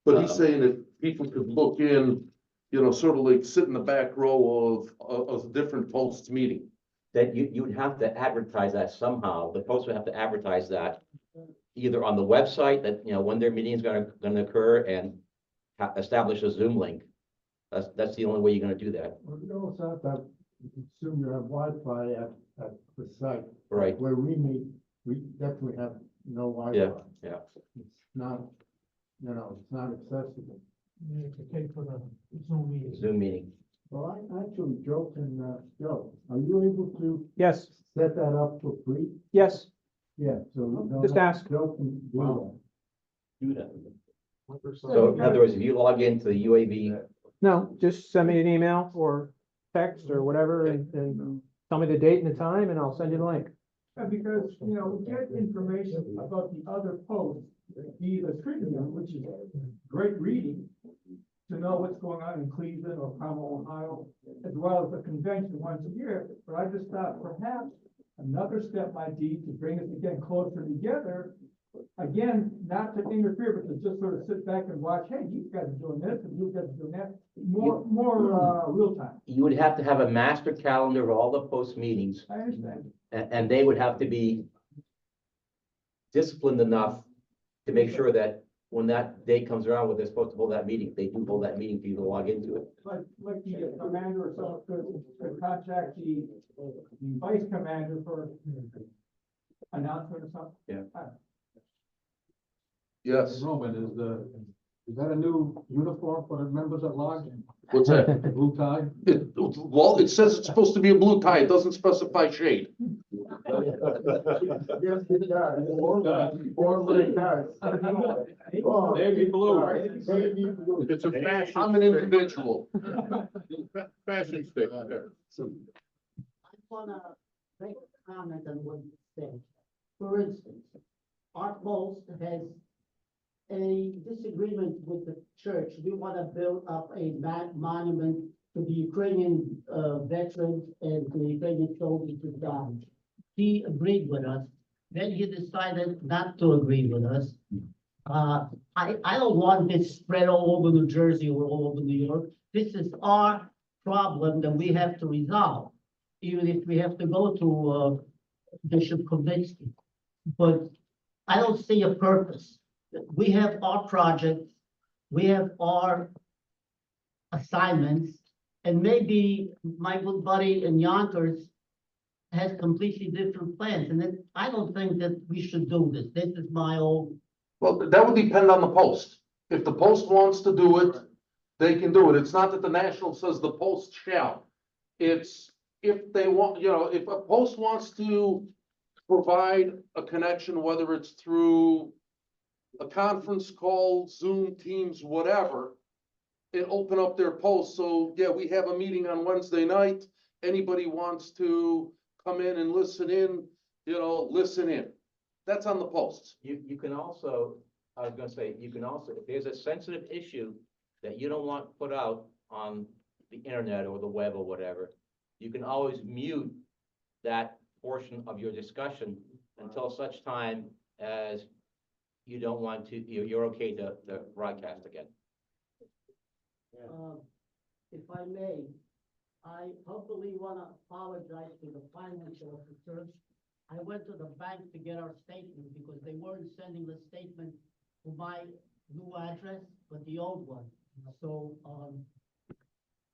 But he's saying that people could look in, sort of like sit in the back row of different posts meeting. That you would have to advertise that somehow. The post would have to advertise that either on the website that, when their meeting is gonna occur, and establish a Zoom link. That's the only way you're gonna do that. Well, you also have to assume you have Wi-Fi at the site. Right. Where we meet, we definitely have no Wi-Fi. Yeah. It's not, it's not accessible. You have to pay for the Zoom meeting. Zoom meeting. Well, actually, Joe Joe, are you able to Yes, set that up for free? yes, Yeah, so. we don't Just have- ask. Joe can do that. Do that. So in other words, if you log into the UAV, no, just send me an email or text or whatever and tell me the date and the time and I'll send you the link. Because, we get information about the other posts, the Tribune, which is great reading, to know what's going on in Cleveland or Carmel, Ohio, as well as the convention once a year. But I just thought perhaps another step might be to bring us again closer together. Again, not to interfere, but to just sort of sit back and watch, hey, you guys are doing this and you guys are doing that, more real time. you would have to have a master calendar of all the post meetings, I understand. and they would have to be disciplined enough to make sure that when that day comes around, when they're supposed to hold that meeting, they do hold that meeting for you to log into it. Like the commander or someone could contact the vice commander for announcement or something. Yeah. Yes. Roman, is that a new uniform for the members at large? What's that? Blue tie? Well, it says it's supposed to be a blue tie. It doesn't specify shade. Yes, it does. Or it does. Navy blue. Navy blue. It's a fashion. I'm an individual. Fashion statement there. I wanna make a comment on what you said. For instance, our post has a disagreement with the church. We wanna build up a monument to the Ukrainian, veterans and the Ukrainian soldiers who died. He agreed with us, then he decided not to agree with us. I don't want this spread all over New Jersey or all over New York. This is our problem that we have to resolve, even if we have to go to, Bishop Kovitsky. But I don't see a purpose. We have our projects, we have our assignments, and maybe my good buddy in Yonkers has completely different plans, and then I don't think that we should do this. This is my own. Well, that would depend on the post. If the post wants to do it, they can do it. It's not that the National says the post shall. It's if they want, if a post wants to provide a connection, whether it's through a conference call, Zoom, Teams, whatever, and open up their posts. So, yeah, we have a meeting on Wednesday night. Anybody wants to come in and listen in, listen in. That's on the posts. You can also, I was gonna say, you can also, if there's a sensitive issue that you don't want put out on the internet or the web or whatever, you can always mute that portion of your discussion until such time as you don't want to, you're okay to broadcast again. If I may, I humbly wanna apologize to the finance officers. I went to the bank to get our statement because they weren't sending the statement to my new address, but the old one. So,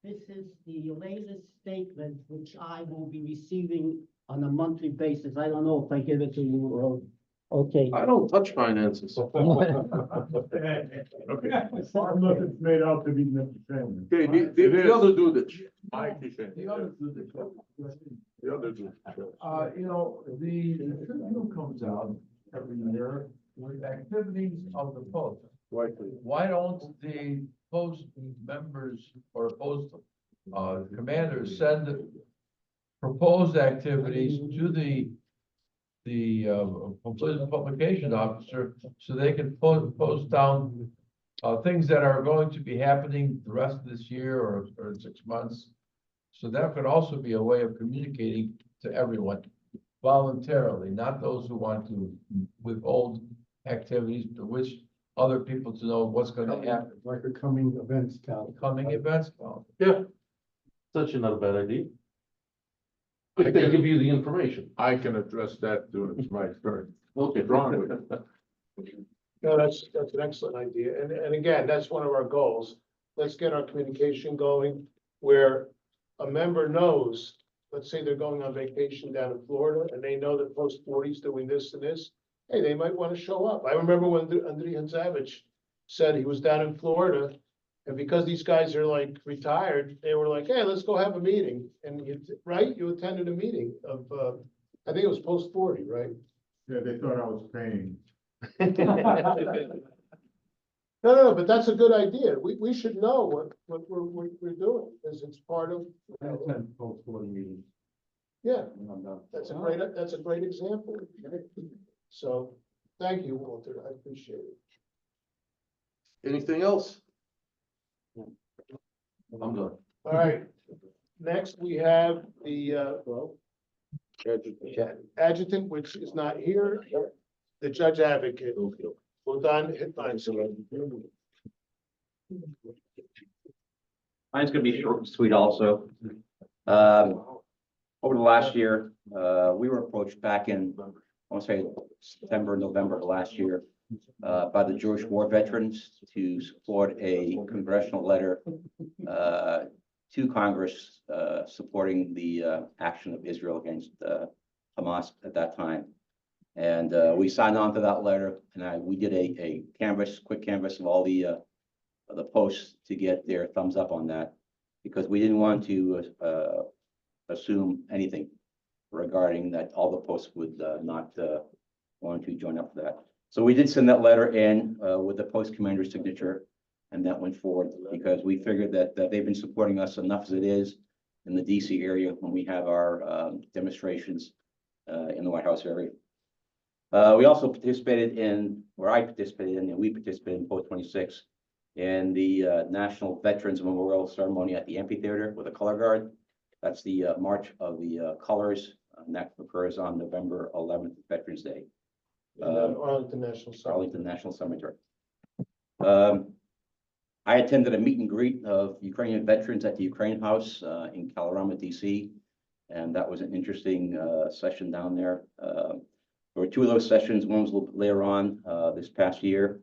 this is the latest statement, which I will be receiving on a monthly basis. I don't know if I give it to you, okay. I don't touch finances. Okay. Unless it's made out to be Mr. Chairman. Okay, the other dude. Mike, you said. The other two, the The other two. the Tribune comes out every year with activities of the post. Why don't the post members or post, commanders send proposed activities to the publication officer so they can post down things that are going to be happening the rest of this year or in 6 months. So that could also be a way of communicating to everyone voluntarily, not those who want to withhold activities, to wish other people to know what's going to happen. Like a coming events calendar. Coming events calendar. Yeah, such not a bad idea. If they give you the information. I can address that during my turn. Okay. Wrong with it. No, that's an excellent idea. And again, that's one of our goals. Let's get our communication going where a member knows, let's say they're going on vacation down in Florida and they know that Post 40 is doing this and this. Hey, they might want to show up. I remember when Andriy Hanzavich said he was down in Florida, and because these guys are like retired, they were like, hey, let's go have a meeting. And you attended a meeting of, I think it was Post 40, right? Yeah, they thought I was paying. No, but that's a good idea. We should know what we're doing, because it's part of, Post 40 meetings. yeah, that's a great example. So, thank you, Walter, I appreciate it. Anything else? I'm done. All right, next we have the, adjutant, which is not here, the judge advocate. Bogdan Hitmanski. Mine's gonna be short and sweet also. Over the last year, we were approached back in, I want to say September, November of last year, by the Jewish war veterans to support a congressional letter to Congress supporting the action of Israel against Hamas at that time. And we signed on to that letter, and we did a quick canvas of all the posts to get their thumbs up on that, because we didn't want to assume anything regarding that all the posts would not want to join up for that. So we did send that letter in with the post commander's signature, and that went forward because we figured that they've been supporting us enough as it is in the DC area when we have our demonstrations in the White House area. We also participated in, or I participated in, and we participated in Post 26 in the National Veterans Memorial Ceremony at the amphitheater with a color guard. That's the March of the Colors, and that occurs on November 11th, Veterans Day. Arlington National Cemetery. Arlington National Cemetery. I attended a meet and greet of Ukrainian veterans at the Ukraine House in Kalorama, DC, and that was an interesting session down there. There were two of those sessions. One was a little bit later on this past year,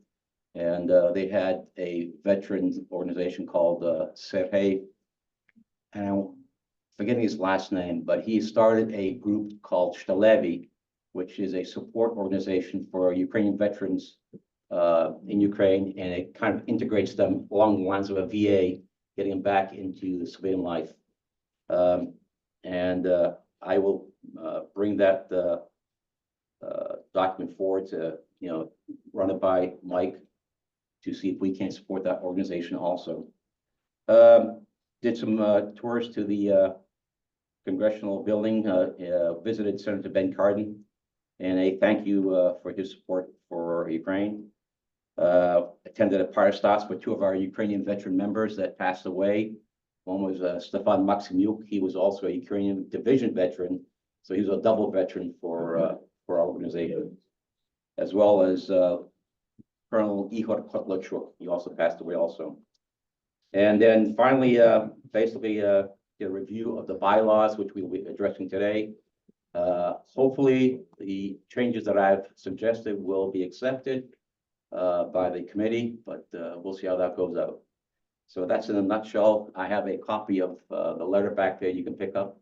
and they had a veterans organization called Serhei, and I'm forgetting his last name, but he started a group called Shtalevi, which is a support organization for Ukrainian veterans in Ukraine, and it kind of integrates them along the lines of a VA, getting them back into the civilian life. I will bring that document forward to run it by Mike to see if we can support that organization also. Did some tours to the congressional building, visited Senator Ben Cardin, and a thank you for his support for Ukraine. Attended a party with 2 of our Ukrainian veteran members that passed away. One was Stefan Maximuk. He was also a Ukrainian division veteran, so he was a double veteran for our organization, as well as Colonel Ihor Kotlachuk. He also passed away also. And then finally, basically, get a review of the bylaws, which we will be addressing today. Hopefully, the changes that I've suggested will be accepted by the committee, but we'll see how that goes out. So that's in a nutshell. I have a copy of the letter back there you can pick up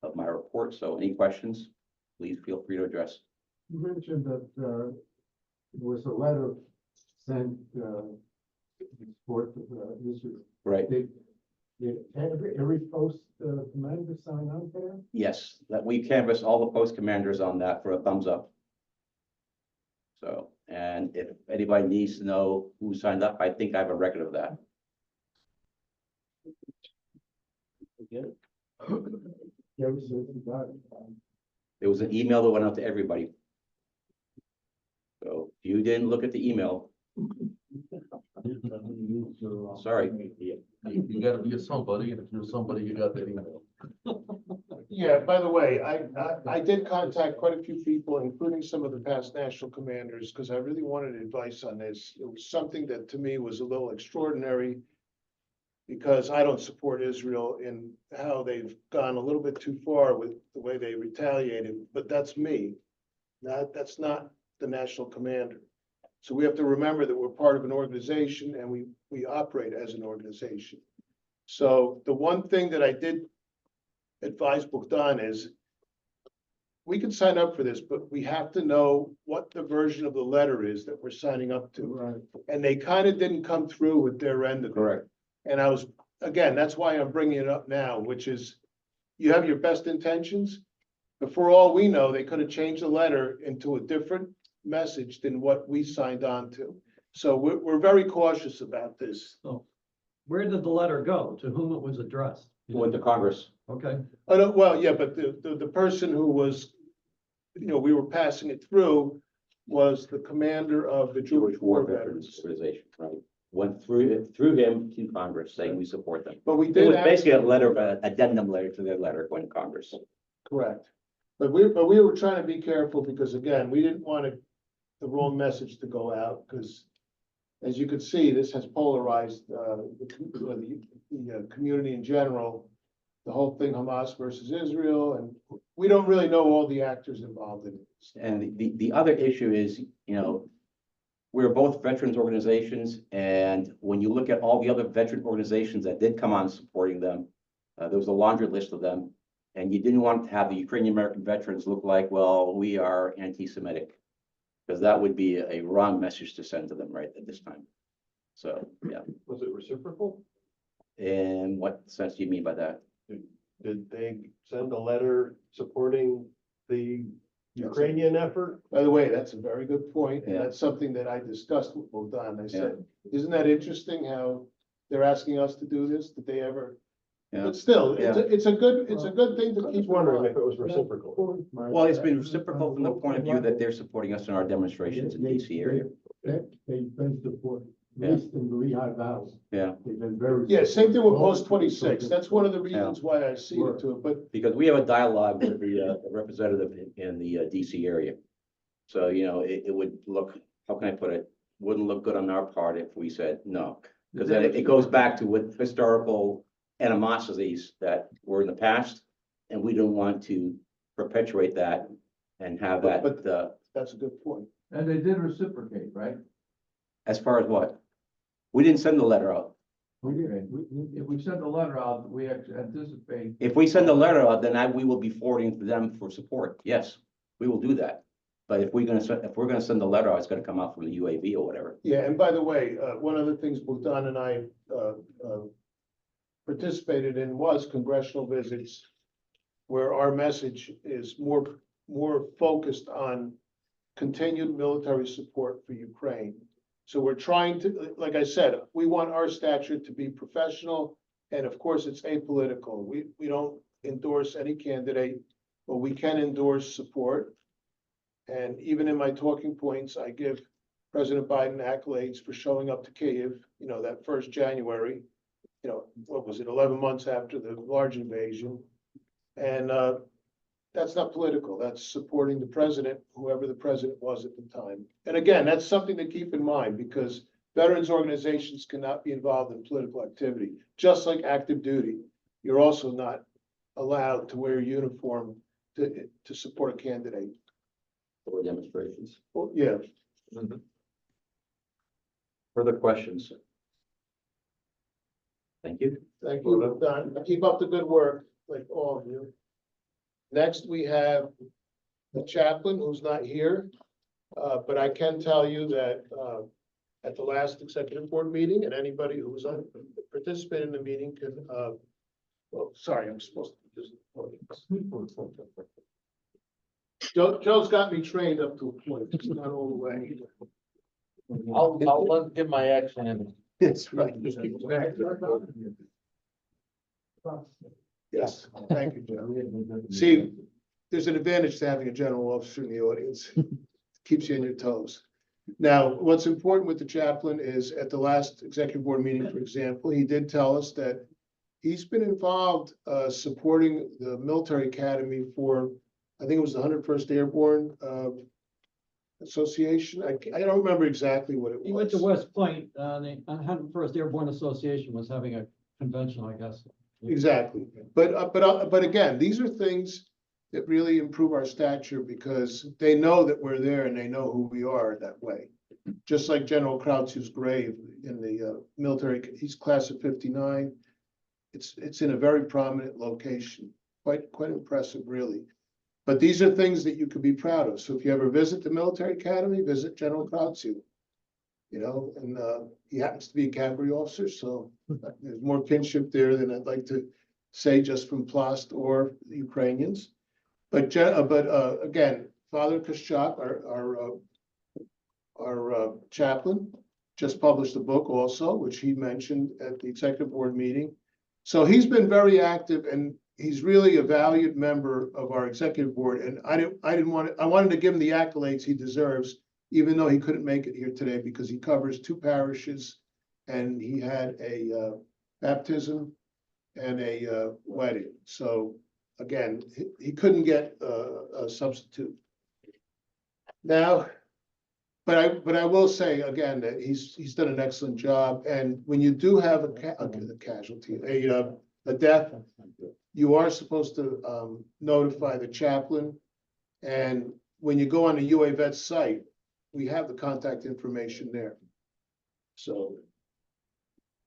of my report. So any questions, please feel free to address. You mentioned that there was a letter sent in support of Israel. Right. Did every post commander sign on there? Yes, that we canvassed all the post commanders on that for a thumbs up. So, and if anybody needs to know who signed up, I think I have a record of that. It was an email that went out to everybody. So if you didn't look at the email, sorry. You gotta be a somebody, and if you're somebody, you got that email. Yeah, by the way, I did contact quite a few people, including some of the past national commanders, because I really wanted advice on this. It was something that to me was a little extraordinary, because I don't support Israel in how they've gone a little bit too far with the way they retaliated, but that's me. That's not the national commander. So we have to remember that we're part of an organization and we operate as an organization. So the one thing that I did advise Bogdan is we can sign up for this, but we have to know what the version of the letter is that we're signing up to. Right. And they kind of didn't come through with their end of it. Correct. And I was, again, that's why I'm bringing it up now, which is you have your best intentions, but for all we know, they could have changed the letter into a different message than what we signed on to. So we're very cautious about this. So where did the letter go? To whom it was addressed? Went to Congress. Okay, Oh, no, well, yeah, but the person who was, we were passing it through was the commander of the Jewish War Veterans. Organization, right? Went through him to Congress saying we support them. But we It did was ask- basically a letter, addendum letter to their letter going to Congress. Correct. But we were trying to be careful because again, we didn't want the wrong message to go out because as you can see, this has polarized the community in general. The whole thing Hamas versus Israel, and we don't really know all the actors involved in it. And the other issue is, we're both veterans organizations, and when you look at all the other veteran organizations that did come on supporting them, there was a laundry list of them, and you didn't want to have the Ukrainian American veterans look like, well, we are anti-Semitic, because that would be a wrong message to send to them right at this time. So, yeah. Was it reciprocal? In what sense do you mean by that? Did they send a letter supporting the Ukrainian effort? By the way, that's a very good point, and Yeah. that's something that I discussed with Bogdan. I said, isn't that interesting how they're asking us to do this? Did they ever? Yeah. But still, it's a good thing to I keep was wondering wondering if it was reciprocal. Well, it's been reciprocal from the point of view that they're supporting us in our demonstrations in the DC area. They've been support, at least in the Lehigh Valley. Yeah. They've been very. Yeah, same thing with post 26. That's one of the reasons why I see it to it, but Because we have a dialogue with the representative in the DC area. So, it would look, how can I put it? Wouldn't look good on our part if we said no. Because then it goes back to what historical animosities that were in the past. And we don't want to perpetuate that and have that, that's a good point. And they did reciprocate, right? as far as what? We didn't send the letter out. We did. If we send a letter out, we anticipate. If we send a letter out, then we will be forwarding to them for support. Yes, we will do that. But if we're gonna send a letter out, it's gonna come out from the UAV or whatever. Yeah, and by the way, one of the things Bogdan and I participated in was congressional visits where our message is more focused on continued military support for Ukraine. So we're trying to, like I said, we want our statute to be professional, and of course, it's apolitical. We don't endorse any candidate, but we can endorse support. And even in my talking points, I give President Biden accolades for showing up to Kyiv, that first January, what was it, 11 months after the large invasion? And that's not political. That's supporting the president, whoever the president was at the time. And again, that's something to keep in mind because veterans organizations cannot be involved in political activity, just like active duty. You're also not allowed to wear a uniform to support a candidate. Or demonstrations. Well, yeah. Further questions? Thank you. Thank you, Don. Keep up the good work, like all of you. Next, we have the chaplain who's not here. But I can tell you that at the last executive board meeting, and anybody who was participated in the meeting can, well, sorry, I'm supposed to just. Joe's got me trained up to a point, it's not all the way. I'll give my action in. That's right. Yes, thank you, Joe. See, there's an advantage to having a general officer in the audience. Keeps you on your toes. Now, what's important with the chaplain is at the last executive board meeting, for example, he did tell us that he's been involved supporting the military academy for, I think it was the 101st Airborne Association. I don't remember exactly what it was. He went to West Point, the 101st Airborne Association was having a convention, I guess. Exactly. But again, these are things that really improve our stature because they know that we're there and they know who we are that way. Just like General Krautz's grave in the military, he's class of 59. It's in a very prominent location. Quite impressive, really. But these are things that you could be proud of. So if you ever visit the military academy, visit General Krautz. And he happens to be a cavalry officer, so there's more kinship there than I'd like to say just from Plast or the Ukrainians. But again, Father Koschak, our chaplain, just published a book also, which he mentioned at the executive board meeting. So he's been very active and he's really a valued member of our executive board. And I wanted to give him the accolades he deserves, even though he couldn't make it here today because he covers 2 parishes and he had a baptism and a wedding. So again, he couldn't get a substitute. Now, but I will say again that he's done an excellent job. And when you do have a casualty, a death, you are supposed to notify the chaplain. And when you go on the UA Vet site, we have the contact information there. So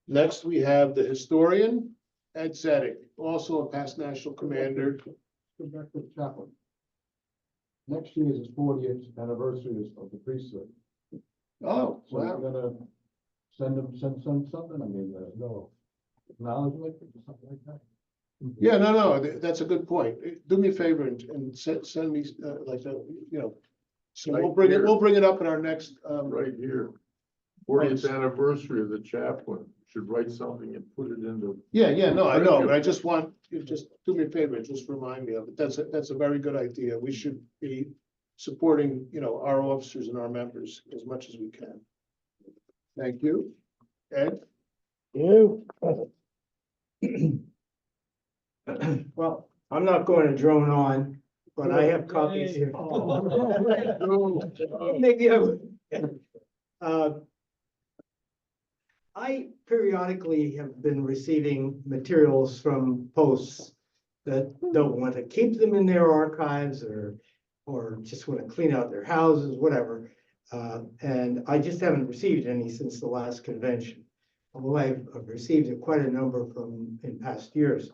next we have the historian, Ed Zedek, also a past national commander. Go back to the chaplain. Next year is his 40th anniversary of the priesthood. Oh, So we're wow. gonna send something, I mean, no acknowledgement or something like that. Yeah, no, that's a good point. Do me a favor and send me so we'll bring it up in our next. Right here, 40th anniversary of the chaplain, should write something and put it into. Yeah, no, I know, but I just want, you just do me a favor, and just remind me of it. That's a very good idea. We should be supporting, our officers and our members as much as we can. Thank you. Ed? Well, I'm not going to drone on, but I have copies here. Maybe I would. I periodically have been receiving materials from posts that don't want to keep them in their archives or just want to clean out their houses, whatever. And I just haven't received any since the last convention, although I've received quite a number from in past years.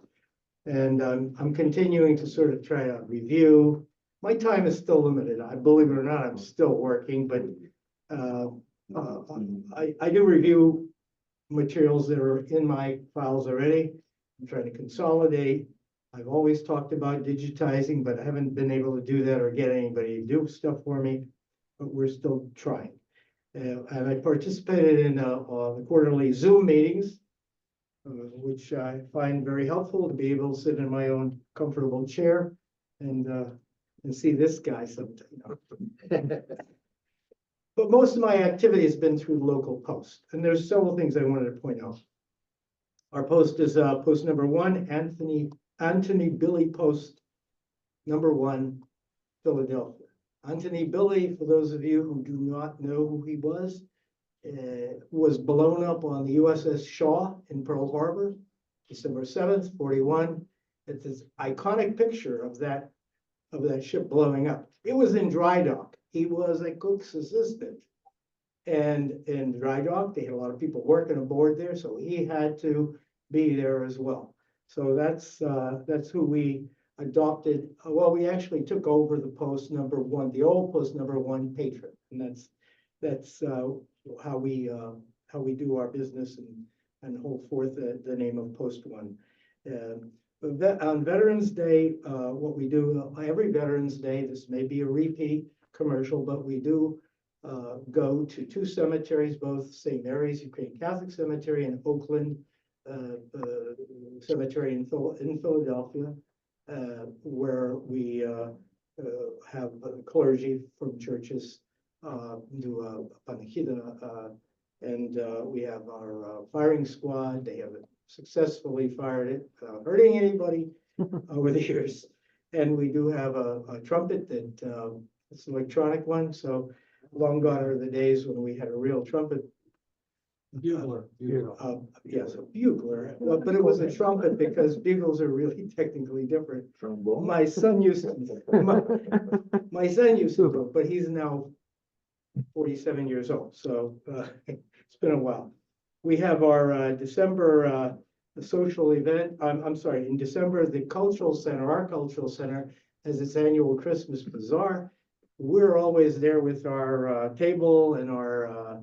And I'm continuing to sort of try to review. My time is still limited. I believe it or not, I'm still working, but I do review materials that are in my files already. I'm trying to consolidate. I've always talked about digitizing, but I haven't been able to do that or get anybody to do stuff for me. but we're still trying. And I participated in the quarterly Zoom meetings, which I find very helpful to be able to sit in my own comfortable chair and see this guy sometime. But most of my activity has been through local posts, and there's several things I wanted to point out. Our post is post number 1, Anthony Billy Post number 1, Philadelphia. Anthony Billy, for those of you who do not know who he was blown up on the USS Shaw in Pearl Harbor, December 7th, 41. It's this iconic picture of that ship blowing up. It was in dry dock. He was a cook's assistant. And in dry dock, they had a lot of people working aboard there, so he had to be there as well. So that's who we adopted. Well, we actually took over the post number 1, the old post number 1 patron, and that's how we do our business and hold forth the name of Post 1. On Veterans Day, what we do every Veterans Day, this may be a repeat commercial, but we do go to 2 cemeteries, both St. Mary's Ukrainian Catholic Cemetery and Oakland Cemetery in Philadelphia, where we have clergy from churches do a panachida, and we have our firing squad. They have successfully fired it without hurting anybody over the years. And we do have a trumpet that it's an electronic one. So long gone are the days when we had a real trumpet. Bugler. Yes, a bugler. Well, but it was a trumpet because bugles are really technically different. Trombone. My son used to do it, but he's now 47 years old. So it's been a while. We have our December social event. I'm sorry, in December, the cultural center, our cultural center, has its annual Christmas bazaar. We're always there with our table and our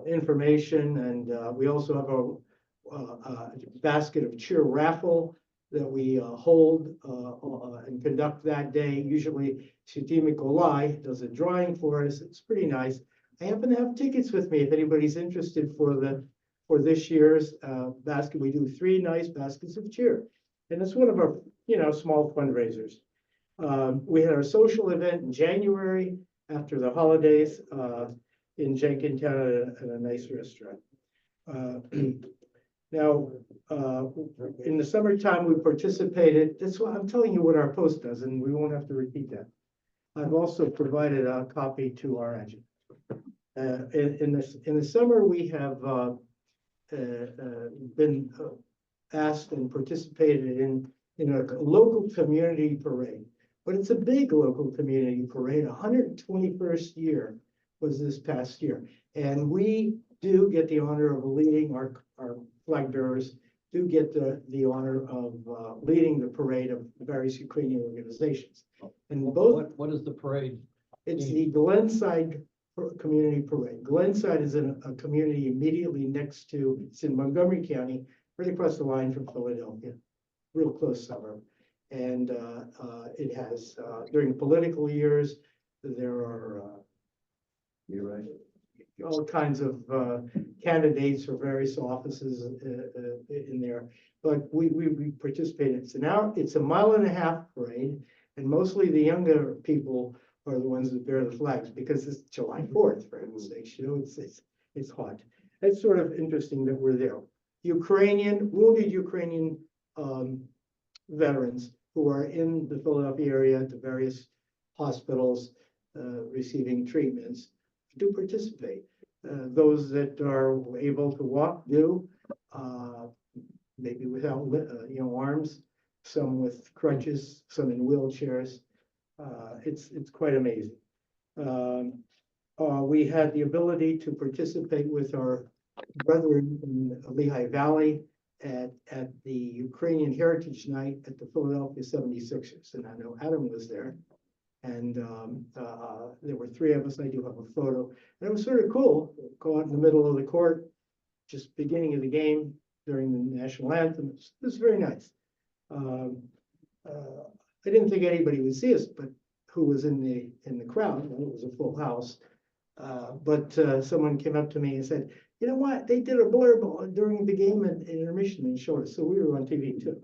information, and we also have a basket of cheer raffle that we hold and conduct that day. Usually Shiti Mikolai does a drawing for us. It's pretty nice. I happen to have tickets with me if anybody's interested for this year's basket. We do 3 nice baskets of cheer, and it's one of our small fundraisers. We had our social event in January after the holidays in Jenkintown at a nice restaurant. Now, in the summertime, we participated. That's why I'm telling you what our post does, and we won't have to repeat that. I've also provided a copy to our agent. In the summer, we have been asked and participated in a local community parade, but it's a big local community parade. 121st year was this past year, and we do get the honor of leading our flag bearers do get the honor of leading the parade of various Ukrainian organizations. And both. What is the parade? It's the Glenside Community Parade. Glenside is in a community immediately next to, it's in Montgomery County, right across the line from Philadelphia, real close suburb. And it has, during political years, there are You're right. all kinds of candidates for various offices in there. But we participated. It's a 1.5 mile parade, and mostly the younger people are the ones that bear the flags because it's July 4th, for heaven's sakes. It's hot. It's sort of interesting that we're there. Wounded Ukrainian veterans who are in the Philadelphia area at the various hospitals receiving treatments do participate. Those that are able to walk do, maybe without arms, some with crutches, some in wheelchairs. It's quite amazing. We had the ability to participate with our brethren in Lehigh Valley at the Ukrainian Heritage Night at the Philadelphia 76ers. And I know Adam was there. And there were 3 of us. I do have a photo. And it was sort of cool. Go out in the middle of the court, just beginning of the game during the national anthem. It was very nice. I didn't think anybody would see us, but who was in the crowd, and it was a full house. But someone came up to me and said, you know what, they did a blurb during the game in intermission and showed us, so we were on TV too.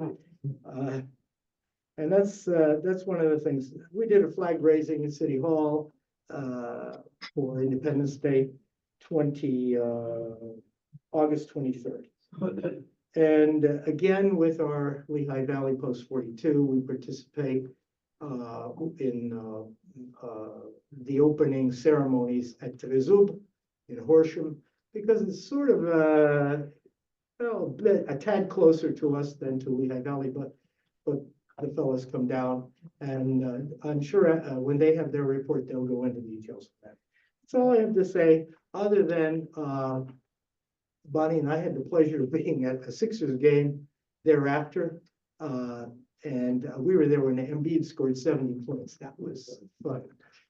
And that's one of the things, we did a flag raising at City Hall for Independence Day, August 23rd. And again, with our Lehigh Valley Post 42, we participate in the opening ceremonies at Trezub in Horsham, because it's sort of well, a tad closer to us than to Lehigh Valley, but the fellows come down, and I'm sure when they have their report, they'll go into details of that. That's all I have to say, other than Bonnie and I had the pleasure of being at a Sixers game thereafter. And we were there when Embiid scored 70 points. That was fun,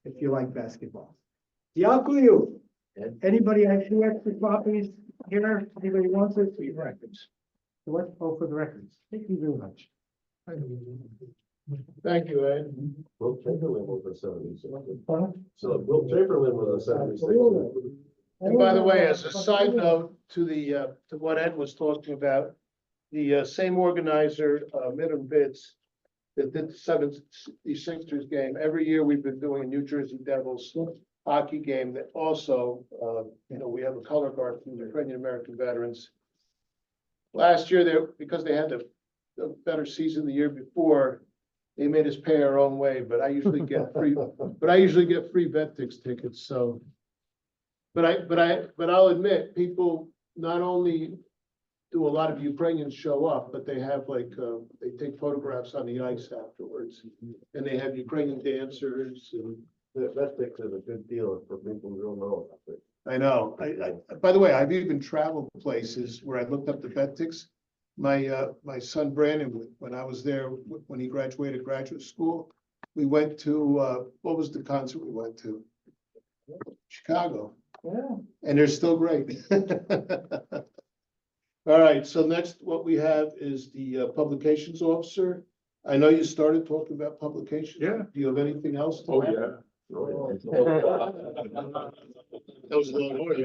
if you like basketball. Yakuyu, anybody have 2 extra copies here? Anybody wants it? For your records. What? Oh, for the records. Thank you very much. Thank you, Ed. Will Chamberlain was a 76. So Will Chamberlain was a 76. And by the way, as a side note to to what Ed was talking about, the same organizer, Midland Bids, that did the Sixers game, every year we've been doing a New Jersey Devils hockey game that also, we have a color guard from the Ukrainian American Veterans. Last year, because they had a better season the year before, they made us pay our own way, but I usually get free, Vettix tickets, so. But I'll admit, people not only do a lot of Ukrainians show up, but they have they take photographs on the ice afterwards. And they have Ukrainian dancers and. Vettix is a good deal for people who don't know about it. I know. By the way, I've even traveled places where I looked up the Vettix. My son Brandon, when I was there, when he graduated graduate school, we went to, what was the concert we went to? Chicago. Yeah. And they're still great. All right, so next what we have is the publications officer. I know you started talking about publications. Yeah. Do you have anything else? Oh, yeah. That was a long order.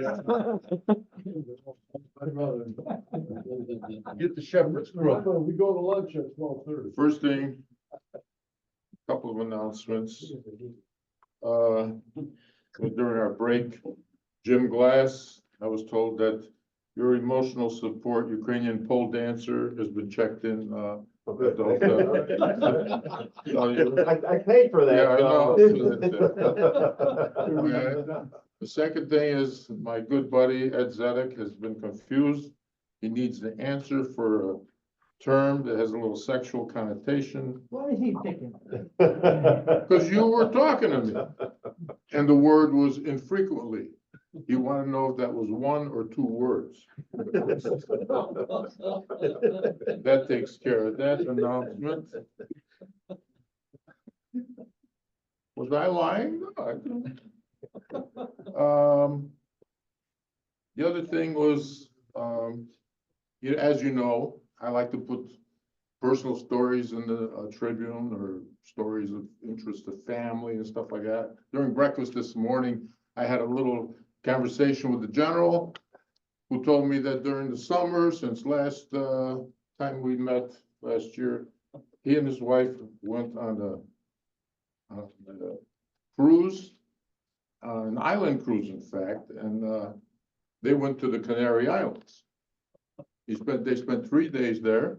Get the shepherd's crook. We go to lunch at 12:30. First thing, couple of announcements. During our break, Jim Glass, I was told that your emotional support Ukrainian pole dancer has been checked in. I paid for that. Yeah, I know. So. The second thing is my good buddy Ed Zedek has been confused. He needs the answer for a term that has a little sexual connotation. What is he thinking? Because you were talking to me. And the word was infrequently. You want to know if that was 1 or 2 words. That takes care of that announcement. Was I lying? No, I didn't. The other thing was, as you know, I like to put personal stories in the Tribune or stories of interest to family and stuff like that. During breakfast this morning, I had a little conversation with the general who told me that during the summer, since last time we met last year, he and his wife went on a cruise, an island cruise, in fact, and they went to the Canary Islands. They spent 3 days there,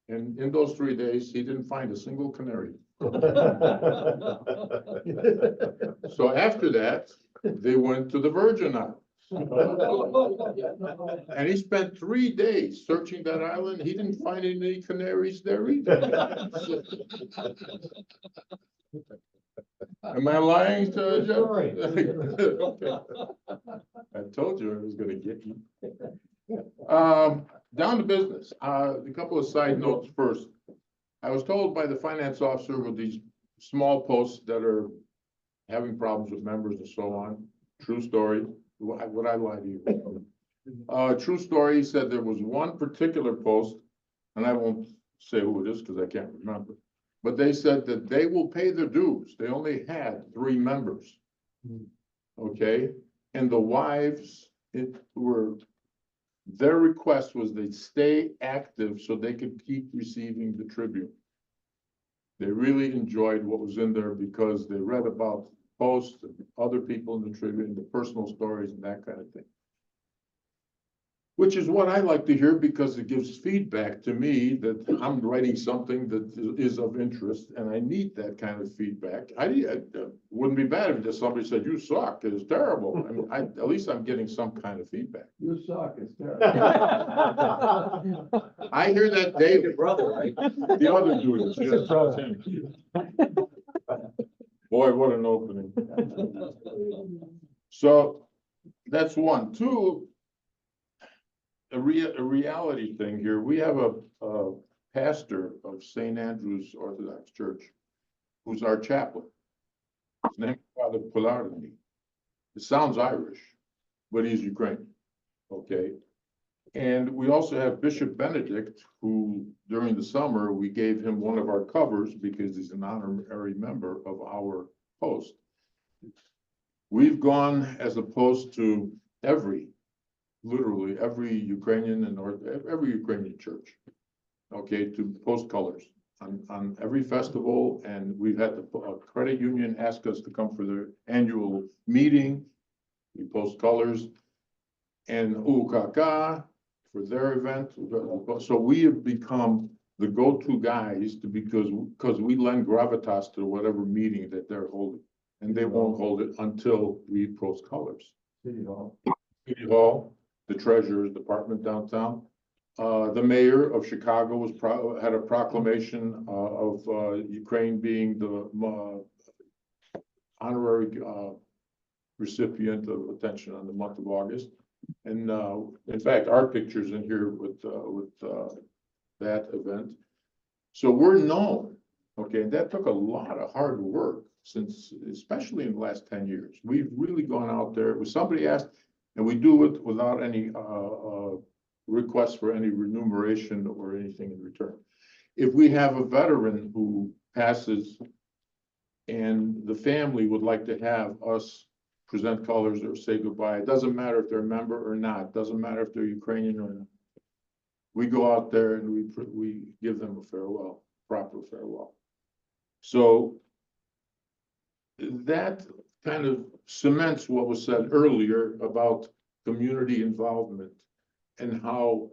and in those 3 days, he didn't find a single canary. So after that, they went to the Virgin Islands. And he spent 3 days searching that island. He didn't find any canaries there either. Am I lying, Judge? Okay. I told you I was gonna get you. Down to business. A couple of side notes first. I was told by the finance officer with these small posts that are having problems with members and so on. True story. Would I lie to you? True story. He said there was one particular post, and I won't say who it is because I can't remember. but they said that they will pay their dues. They only had 3 members. Okay, and the wives, their request was they stay active so they could keep receiving the Tribune. They really enjoyed what was in there because they read about posts, and other people in the Tribune, the personal stories and that kind of thing. Which is what I like to hear because it gives feedback to me that I'm writing something that is of interest and I need that kind of feedback. It wouldn't be bad if just somebody said, you suck, it's terrible. I mean, at least I'm getting some kind of feedback. You suck, it's terrible. I hear that daily. Your brother, right? The other dude. Boy, what an opening. So that's one. Two, a reality thing here. We have a pastor of St. Andrew's Orthodox Church who's our chaplain. His name is Father Polarny. It sounds Irish, but he's Ukrainian. Okay. And we also have Bishop Benedict, who during the summer, we gave him one of our covers because he's an honorary member of our post. We've gone as opposed to literally every Ukrainian and every Ukrainian church, okay, to post colors on every festival. And we've had the credit union ask us to come for their annual meeting. We post colors and UKK for their event. So we have become the go-to guys because we lend gravitas to whatever meeting that they're holding. And they won't hold it until we post colors. City Hall. City Hall, the treasurer's department downtown. The mayor of Chicago had a proclamation of Ukraine being the honorary recipient of attention on the month of August. And in fact, our picture's in here with that event. So we're known, okay, and that took a lot of hard work especially in the last 10 years. We've really gone out there. If somebody asked, and we do it without any request for any remuneration or anything in return. If we have a veteran who passes and the family would like to have us present colors or say goodbye, it doesn't matter if they're a member or not, it doesn't matter if they're Ukrainian or not. We go out there and we give them a farewell, proper farewell. So that kind of cements what was said earlier about community involvement and how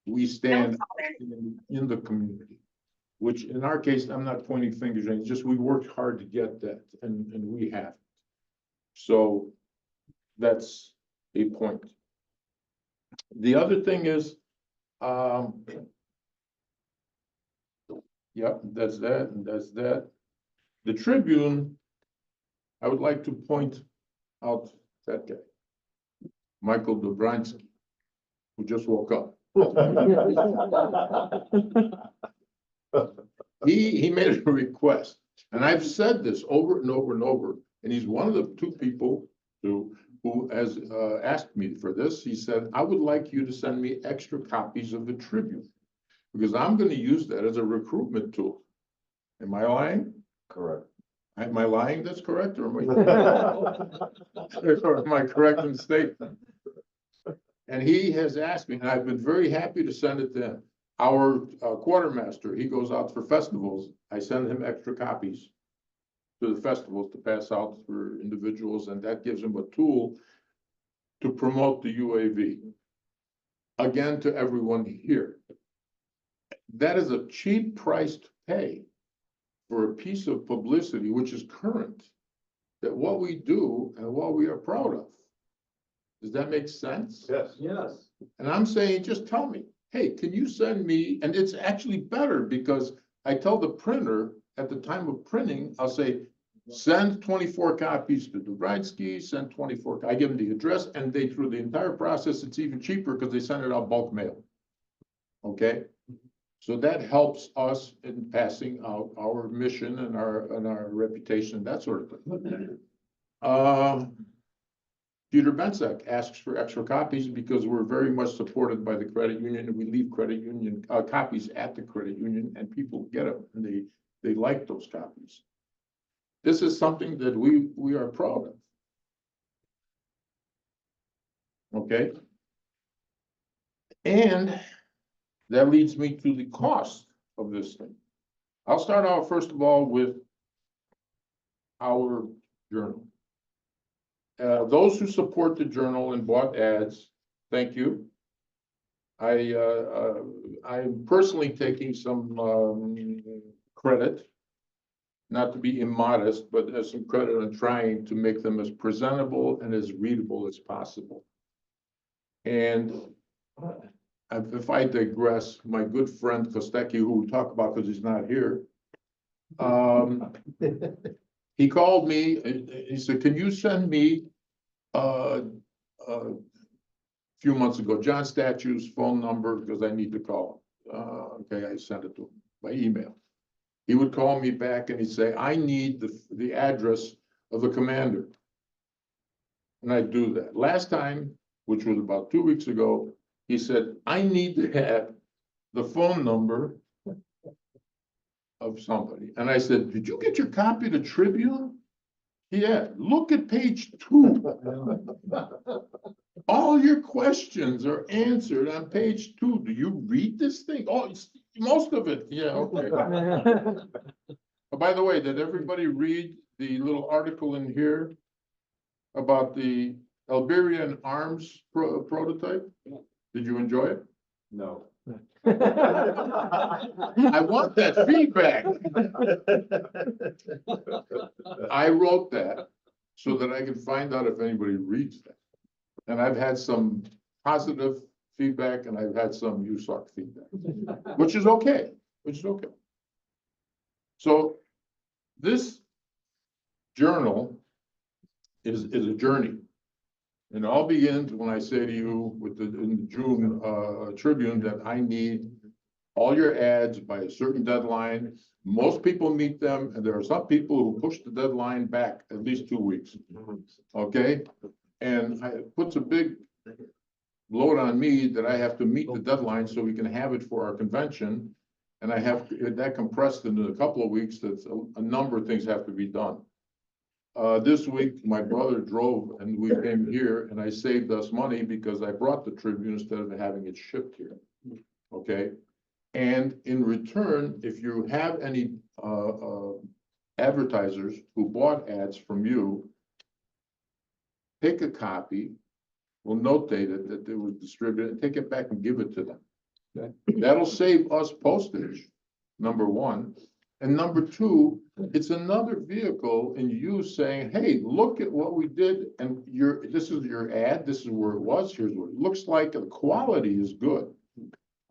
we stand in the community, which in our case, I'm not pointing fingers, it's just we worked hard to get that and we have. So that's a point. The other thing is, yep, that's that and that's that. The Tribune, I would like to point out that guy, Michael Dobransky, who just woke up. He made a request, and I've said this over and over and over, and he's one of the 2 people who has asked me for this. He said, I would like you to send me extra copies of the Tribune, because I'm going to use that as a recruitment tool. Am I lying? Correct. Am I lying? That's correct, or am I correct in the statement? And he has asked me, and I've been very happy to send it to him. Our quartermaster, he goes out for festivals. I send him extra copies to the festivals to pass out for individuals, and that gives him a tool to promote the UAV. Again, to everyone here. That is a cheap price to pay for a piece of publicity, which is current, that what we do and what we are proud of. Does that make sense? Yes. Yes. And I'm saying, just tell me, hey, can you send me, and it's actually better because I tell the printer at the time of printing, I'll say, send 24 copies to Dobransky, send 24, I give them the address, and they, through the entire process, it's even cheaper because they send it out bulk mail. Okay? So that helps us in passing out our mission and our reputation, that sort of thing. Peter Benzak asks for extra copies because we're very much supported by the credit union, and we leave credit union copies at the credit union, and people get them and They like those copies. This is something that we are proud of. Okay? And that leads me to the cost of this thing. I'll start out first of all with our journal. Those who support the journal and bought ads, thank you. I'm personally taking some credit, not to be immodest, but as some credit on trying to make them as presentable and as readable as possible. And if I digress, my good friend Kostecki, who we'll talk about because he's not here, he called me, he said, can you send me a few months ago, John Statue's phone number, because I need to call him. Okay, I sent it to him by email. He would call me back and he'd say, I need the address of the commander. And I'd do that. Last time, which was about 2 weeks ago, he said, I need to have the phone number of somebody. And I said, did you get your copy of the Tribune? Yeah, look at page 2. All your questions are answered on page 2. Do you read this thing? Oh, it's most of it. Yeah, okay. Oh, by the way, did everybody read the little article in here about the Alberian arms prototype? Did you enjoy it? No. I want that feedback. I wrote that so that I can find out if anybody reads that. And I've had some positive feedback and I've had some you suck feedback, which is okay, So this journal is a journey. And it all begins when I say to you in the June Tribune that I need all your ads by a certain deadline. Most people meet them, and there are some people who push the deadline back at least 2 weeks. Okay? And it puts a big load on me that I have to meet the deadline so we can have it for our convention. And I have that compressed into a couple of weeks. That's a number of things have to be done. This week, my brother drove and we came here and I saved us money because I brought the Tribune instead of having it shipped here. Okay? And in return, if you have any advertisers who bought ads from you, take a copy, we'll notate it that it was distributed, and take it back and give it to them. Okay. That'll save us postage, number one. And number two, it's another vehicle in you saying, hey, look at what we did, and this is your ad, this is where it was, here's what it looks like, and the quality is good.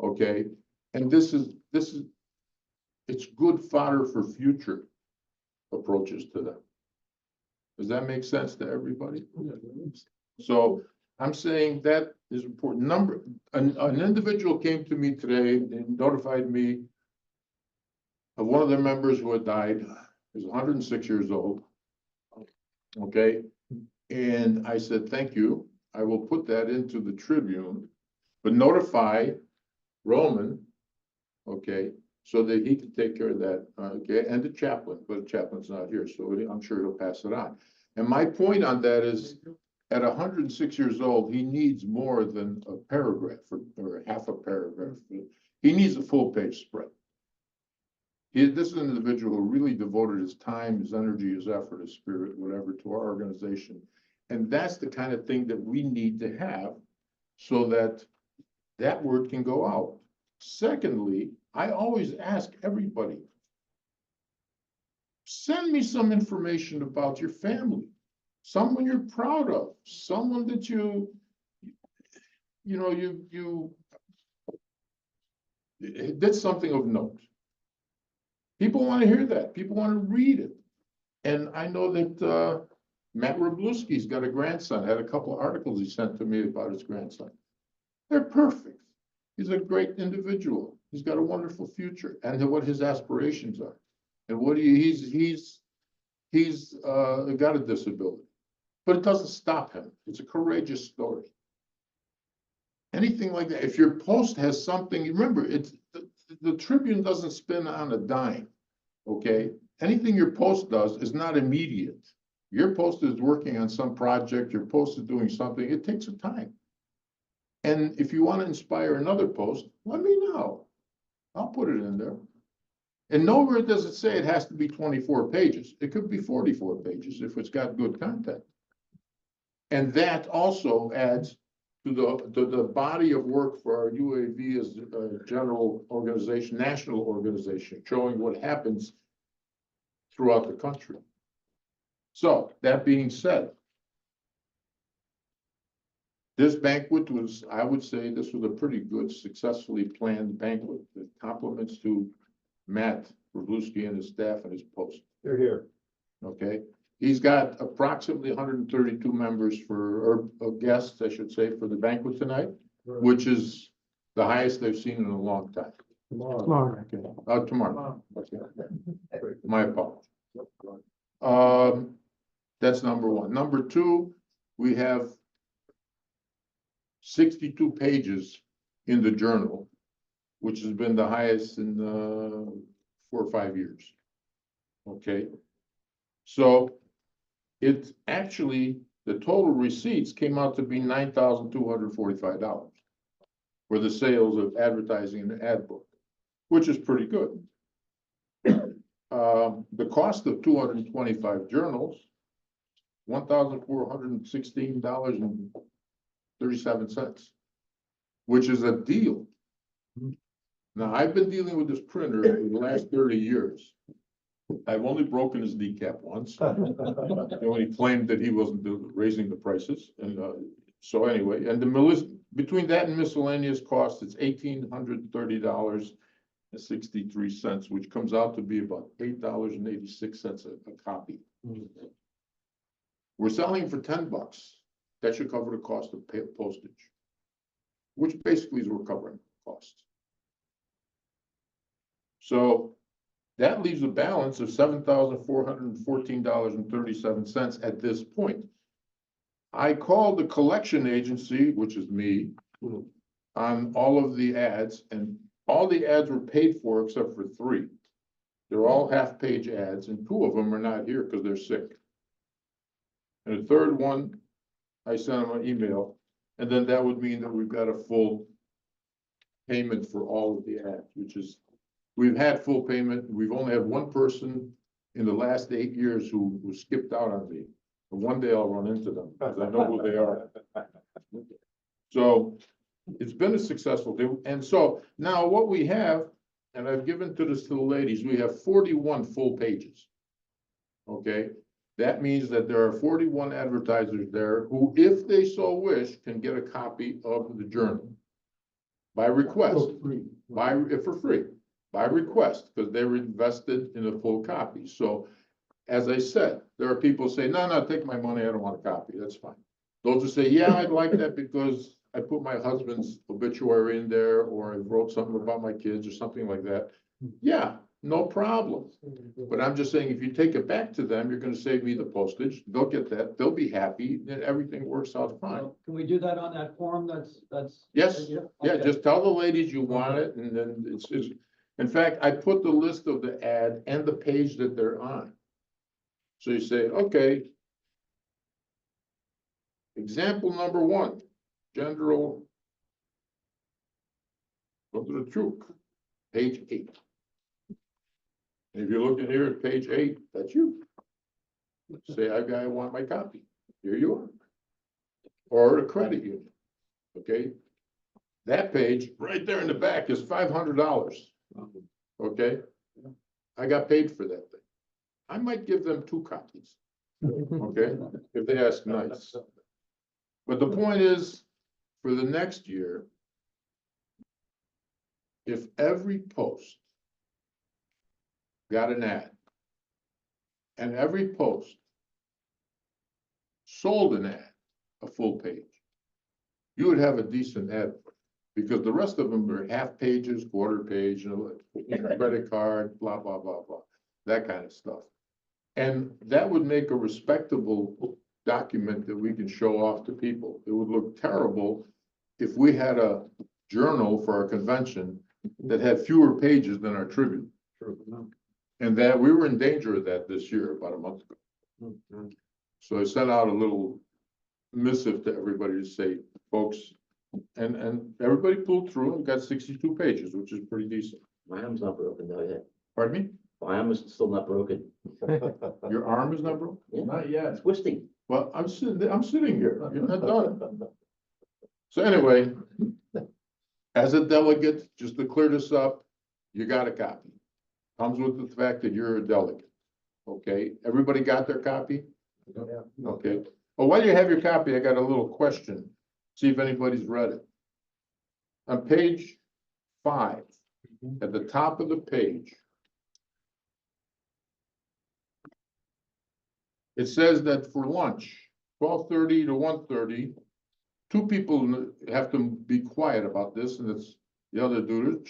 Okay, and this is it's good fodder for future approaches to them. Does that make sense to everybody? So I'm saying that is important. An individual came to me today and notified me of one of their members who had died. He was 106 years old. Okay, and I said, thank you. I will put that into the Tribune, but notify Roman, okay, so that he can take care of that, okay, and the chaplain, but the chaplain's not here, so I'm sure he'll pass it on. And my point on that is, at 106 years old, he needs more than a paragraph or half a paragraph. He needs a full page spread. This is an individual who really devoted his time, his energy, his effort, his spirit, whatever, to our organization. And that's the kind of thing that we need to have so that that word can go out. Secondly, I always ask everybody, send me some information about your family, someone you're proud of, someone that you did something of note. People want to hear that. People want to read it. And I know that Matt Wroblewski's got a grandson, had a couple of articles he sent to me about his grandson. They're perfect. He's a great individual. He's got a wonderful future, and what his aspirations are, and what he's got a disability, but it doesn't stop him. It's a courageous story. Anything like that. If your post has something, remember, it's the Tribune doesn't spin on a dime. okay? Anything your post does is not immediate. Your post is working on some project, your post is doing something, it takes a time. And if you want to inspire another post, let me know. I'll put it in there. And nowhere does it say it has to be 24 pages. It could be 44 pages if it's got good content. And that also adds to the body of work for our UAV as a general organization, national organization, showing what happens throughout the country. So that being said, this banquet was, I would say, this was a pretty good, successfully planned banquet. The compliments to Matt Rubluski and his staff and his post. They're here. Okay, he's got approximately 132 members or guests, I should say, for the banquet tonight, which is the highest they've seen in a long time. Tomorrow. Okay. Tomorrow. Okay. My apologies. That's number one. Number two, we have 62 pages in the journal, which has been the highest in 4 or 5 years. Okay, so it actually, the total receipts came out to be $9,245 for the sales of advertising in the ad book, which is pretty good. The cost of 225 journals, $1,416.37, which is a deal. Now, I've been dealing with this printer for the last 30 years. I've only broken his kneecap once. When he claimed that he wasn't raising the prices. And so anyway, and between that and miscellaneous costs, it's $1,830.63, which comes out to be about $8.86 a copy. We're selling for $10. That should cover the cost of postage, which basically is we're covering costs. So that leaves a balance of $7,414.37 at this point. I called the collection agency, which is me, on all of the ads, and all the ads were paid for except for 3. They're all half-page ads, and 2 of them are not here because they're sick. And the third one, I sent them an email, and then that would mean that we've got a full payment for all of the ads, which is, we've had full payment. We've only had one person in the last 8 years who skipped out on me. And one day I'll run into them because I know who they are. So it's been a successful deal. And so now what we have, and I've given to this to the ladies, we have 41 full pages. Okay, that means that there are 41 advertisers there who, if they so wish, can get a copy of the journal by request, for free. By request, because they were invested in a full copy. So, as I said, there are people who say, no, take my money, I don't want a copy, that's fine. Those who say, yeah, I'd like that because I put my husband's obituary in there, or I wrote something about my kids or something like that. Yeah, no problem. But I'm just saying, if you take it back to them, you're gonna save me the postage, they'll get that, they'll be happy, and everything works out fine. Can we do that on that form? That's. Yes, yeah, Okay. just tell the ladies you want it, and then it's, in fact, I put the list of the ad and the page that they're on. So you say, okay. Example number 1, general. Go to the truth, page 8. And if you're looking here at page 8, that's you. Say, I want my copy. Here you are. Or a credit union, okay? That page right there in the back is $500. Okay, I got paid for that thing. I might give them 2 copies, okay, if they ask nice. But the point is, for the next year, if every post got an ad, and every post sold an ad, a full page, you would have a decent ad, because the rest of them are half pages, quarter page, credit card, blah, blah, blah, blah, that kind of stuff. And that would make a respectable document that we can show off to people. It would look terrible if we had a journal for our convention that had fewer pages than our Tribune. And that, we were in danger of that this year, about a month ago. So I sent out a little missive to everybody to say, folks, and everybody pulled through and got 62 pages, which is pretty decent. My arm's not broken though yet. Pardon me? My arm is still not broken. Your arm is not broken? Yeah, Not yet. it's twisting. Well, I'm sitting here. You're not done. So anyway, as a delegate, just to clear this up, you got a copy. Comes with the fact that you're a delegate. Okay, everybody got their copy? Okay. Well, while you have your copy, I got a little question. See if anybody's read it. On page 5, at the top of the page, it says that for lunch, 12:30 to 1:30, 2 people have to be quiet about this, and it's the other Dudich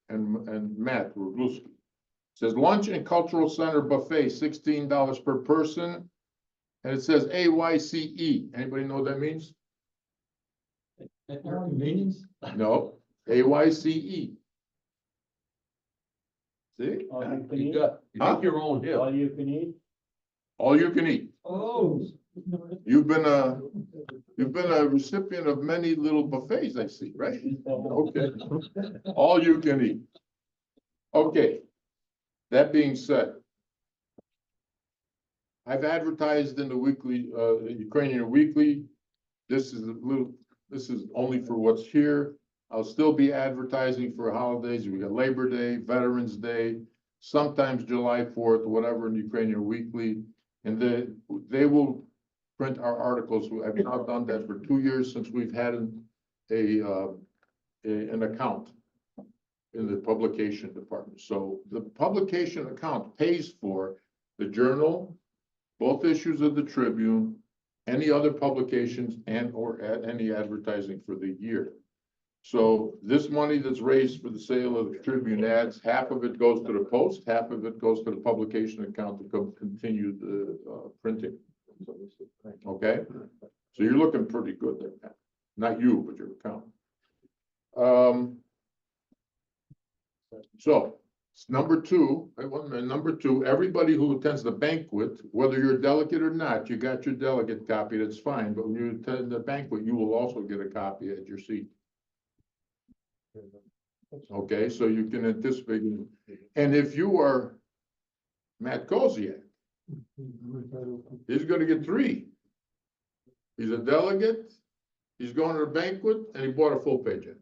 and Matt Rugluski. Says lunch and cultural center buffet, $16 per person. And it says AYCE. Anybody know what that means? At your convenience? No, AYCE. See? All you can You eat, got, you Huh? make your own hill. all you can eat. All you can eat. Oh. You've been a recipient of many little buffets, I see, right? Okay. All you can eat. Okay. That being said, I've advertised in the weekly, Ukrainian Weekly. This is only for what's here. I'll still be advertising for holidays. We got Labor Day, Veterans Day, sometimes July 4th, whatever in Ukrainian Weekly. And they will print our articles. I've now done that for 2 years since we've had an account in the publication department. So the publication account pays for the journal, both issues of the Tribune, any other publications and or any advertising for the year. So this money that's raised for the sale of the Tribune ads, half of it goes to the Post, half of it goes to the publication account to continue the printing. Okay, so you're looking pretty good there, Pat. Not you, but your account. So number 2, number 2, everybody who attends the banquet, whether you're a delegate or not, you got your delegate copy, that's fine. But when you attend the banquet, you will also get a copy at your seat. Okay, so you can anticipate. And if you are Matt Koziak, he's gonna get 3. He's a delegate, he's going to the banquet, and he bought a full page ad.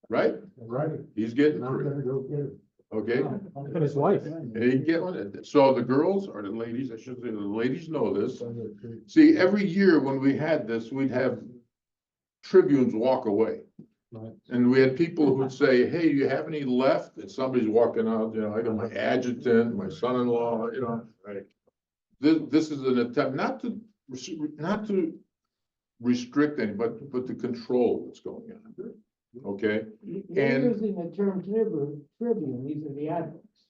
Right? Right. He's getting I'm 3. gonna go get it. Okay? And his wife. And he can get one. So the girls, or the ladies, I should say, the ladies know this. See, every year when we had this, we'd have Tribunes walk away. Right. And we had people who would say, hey, do you have any left? And somebody's walking out, you know, I got my adjutant, my son-in-law, you know. Right. This is an attempt not to restrict anybody, but to control what's going on. Okay? And using the term Tribune, these are the adverts.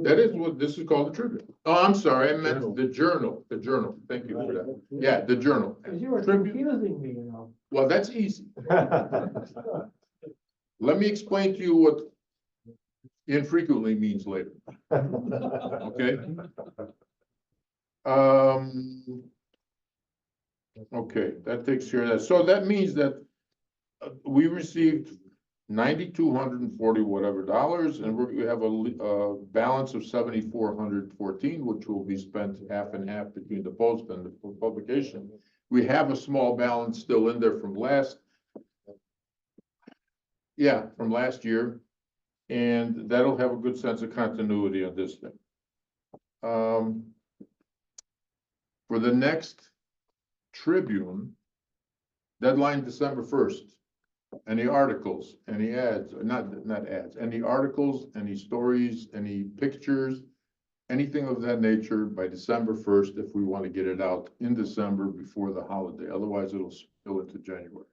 that is what this is called, the Tribune. Oh, I'm sorry, I meant the journal, Thank you for that. Yeah, the journal. Because you were Tribune. confusing me, you know. Well, that's easy. Let me explain to you what infrequently means later. Okay? Okay, that takes care of that. So that means that we received $9,240 whatever dollars, and we have a balance of $7,414, which will be spent half and half between the Post and the publication. We have a small balance still in there from last year, and that'll have a good sense of continuity on this thing. For the next Tribune, deadline December 1st. Any articles, any ads, not ads, any articles, any stories, any pictures, anything of that nature by December 1st, if we want to get it out in December before the holiday. Otherwise, it'll spill into January.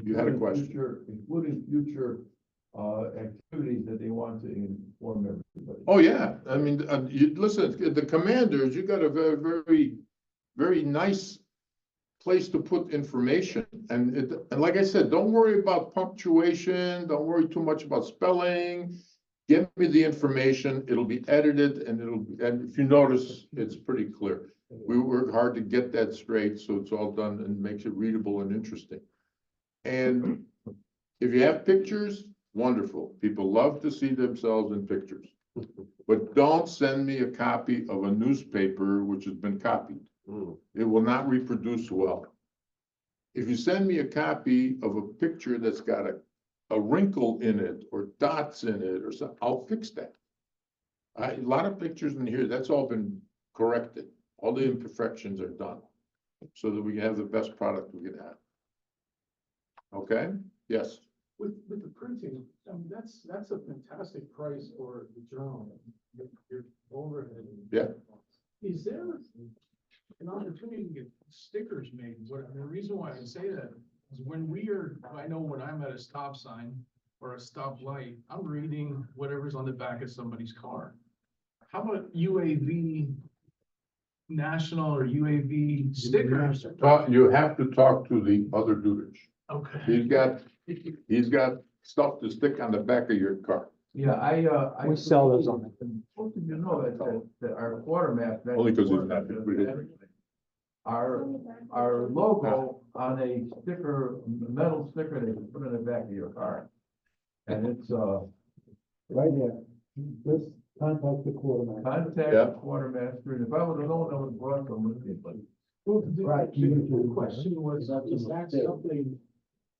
You had a question. Including future activities that they want to inform everybody. Oh, yeah. I mean, listen, the commanders, you got a very, very, very nice place to put information. And like I said, don't worry about punctuation. Don't worry too much about spelling. Give me the information, it'll be edited and if you notice, it's pretty clear. We work hard to get that straight, so it's all done and makes it readable and interesting. And if you have pictures, wonderful. People love to see themselves in pictures. But don't send me a copy of a newspaper which has been copied. It will not reproduce well. If you send me a copy of a picture that's got a wrinkle in it or dots in it or something, I'll fix that. A lot of pictures in here, that's all been corrected. All the imperfections are done so that we can have the best product we can have. Okay? Yes. With the printing, that's a fantastic price for the journal, your overhead. Yeah. Is there an opportunity to get stickers made? The reason why I say that is I know when I'm at a stop sign or a stoplight, I'm reading whatever's on the back of somebody's car. How about UAV national or UAV stickers? You have to talk to the other Dudich. Okay. He's got stuff to stick on the back of your car. Yeah, We sell those on. Most of you know that our quartermaster. Only because he's not. Our logo on a sticker, metal sticker that you put in the back of your car. And it's, Right here. Just contact the quartermaster. contact Yeah. the quartermaster, and if I would have known, I would have brought them with me, but. Right. The question was, is that something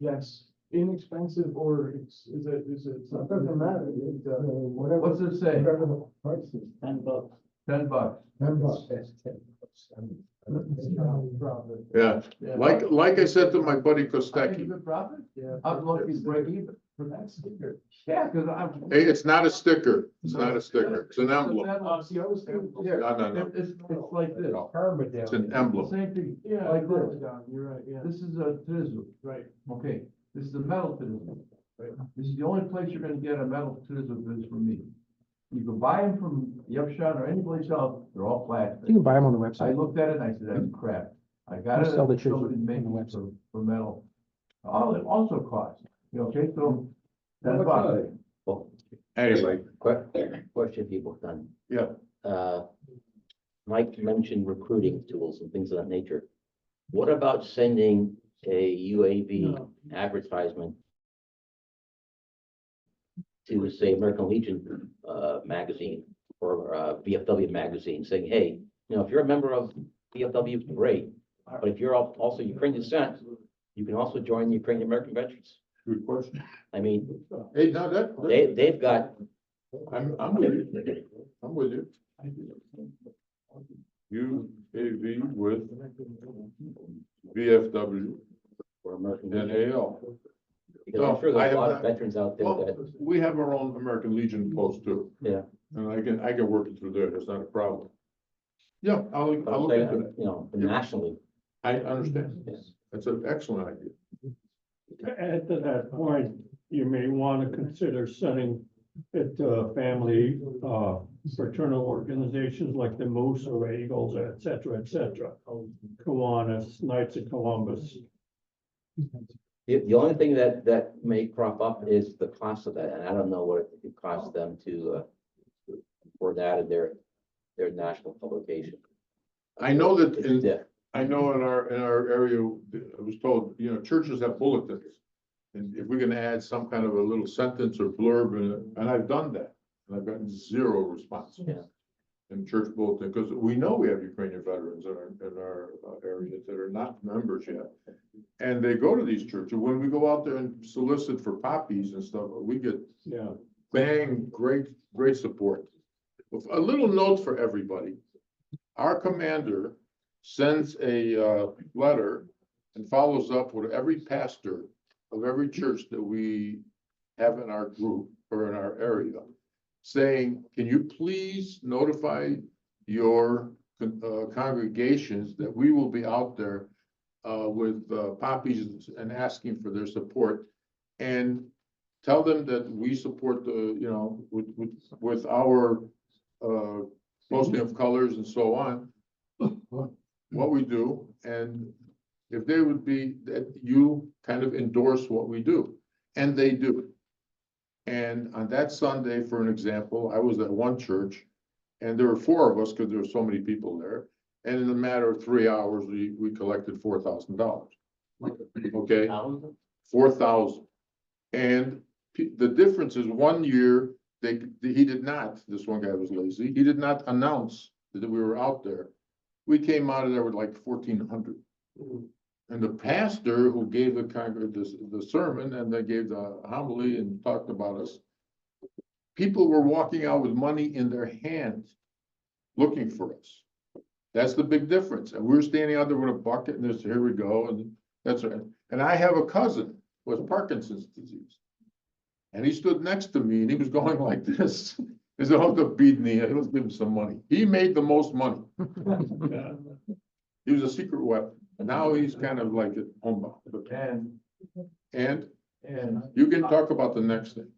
that's inexpensive or is it? It doesn't matter. What's it say? Whatever the price is. $10. $10. Yeah, like I said to my buddy I think Kostecki, it's a profit? Yeah. I'm lucky to break even. For that sticker. Yeah, cause I'm. hey, it's not a sticker, it's not a sticker, it's an emblem. See, I was thinking. Here, No. it's like this. It's an emblem. Same thing, Yeah, like this. you're right, yeah. This is a tizu. Right. Okay, this is a metal tizu. This is the only place you're gonna get a metal tizu is from me. You can buy them from Yupshot or any place else, they're all plastic. You can buy them on the I website. looked at it and I said, that's crap. I got We it, sell the somebody chisel made on the it website. for metal. All it also costs, okay, so. That's why. Well, Anyway, question people done. yeah, Mike mentioned recruiting tools and things of that nature. What about sending a UAV advertisement to, say, American Legion, magazine or, VFW magazine saying, hey, if you're a member of VFW, great. But if you're also Ukrainian descent, you can also join the Ukrainian American Veterans. good question. I mean, Hey, no, they've got, I'm with you, I'm with you. UAV with VFW for American and Legion. AL. Because I'm sure No, I there's a have lot not. of veterans out there Well, that, we have our own American Legion post too. yeah. And I can work it through there, that's not a problem. Yeah, I'll But I'm look saying, into that. nationally, I understand. yes. That's an excellent idea. To add to that point, you may want to consider sending it to family, fraternal organizations like the Moose or Eagles, et cetera, Kiwanis, Knights of Columbus. The only thing that may crop up is the cost of that, and I don't know what it costs them to, for that in their national publication. I know that Yeah. I know in our area, I was told, churches have bulletins. And if we're gonna add some kind of a little sentence or blurb in it, and I've done that, and I've gotten zero response. Yeah. In church bulletin, because we know we have Ukrainian veterans in our areas that are not members yet. And they go to these churches. When we go out there and solicit for poppies and stuff, we get bang, great support. A little note for everybody. Our commander sends a letter and follows up with every pastor of every church that we have in our group or in our area, saying, can you please notify your congregations that we will be out there with poppies and asking for their support, and tell them that we support with our posting of colors and so on, what we do, and if they would be, that you kind of endorse what we do, and they do. And on that Sunday, for an example, I was at one church and there were 4 of us because there were so many people there. And in a matter of 3 hours, we collected $4,000. Okay, 4,000. And the difference is 1 year, he did not, this one guy was lazy, he did not announce that we were out there. We came out of there with like 1,400. And the pastor who gave the sermon and they gave the homily and talked about us, people were walking out with money in their hands, looking for us. That's the big difference. And we're standing out there with a bucket and this, here we go, and that's right. And I have a cousin with Parkinson's disease. And he stood next to me and he was going like this. He said, "Oh, the beatnik, let's give him some money." He made the most money. He was a secret weapon. And now he's kind of like at homebound. And you can talk about the next thing.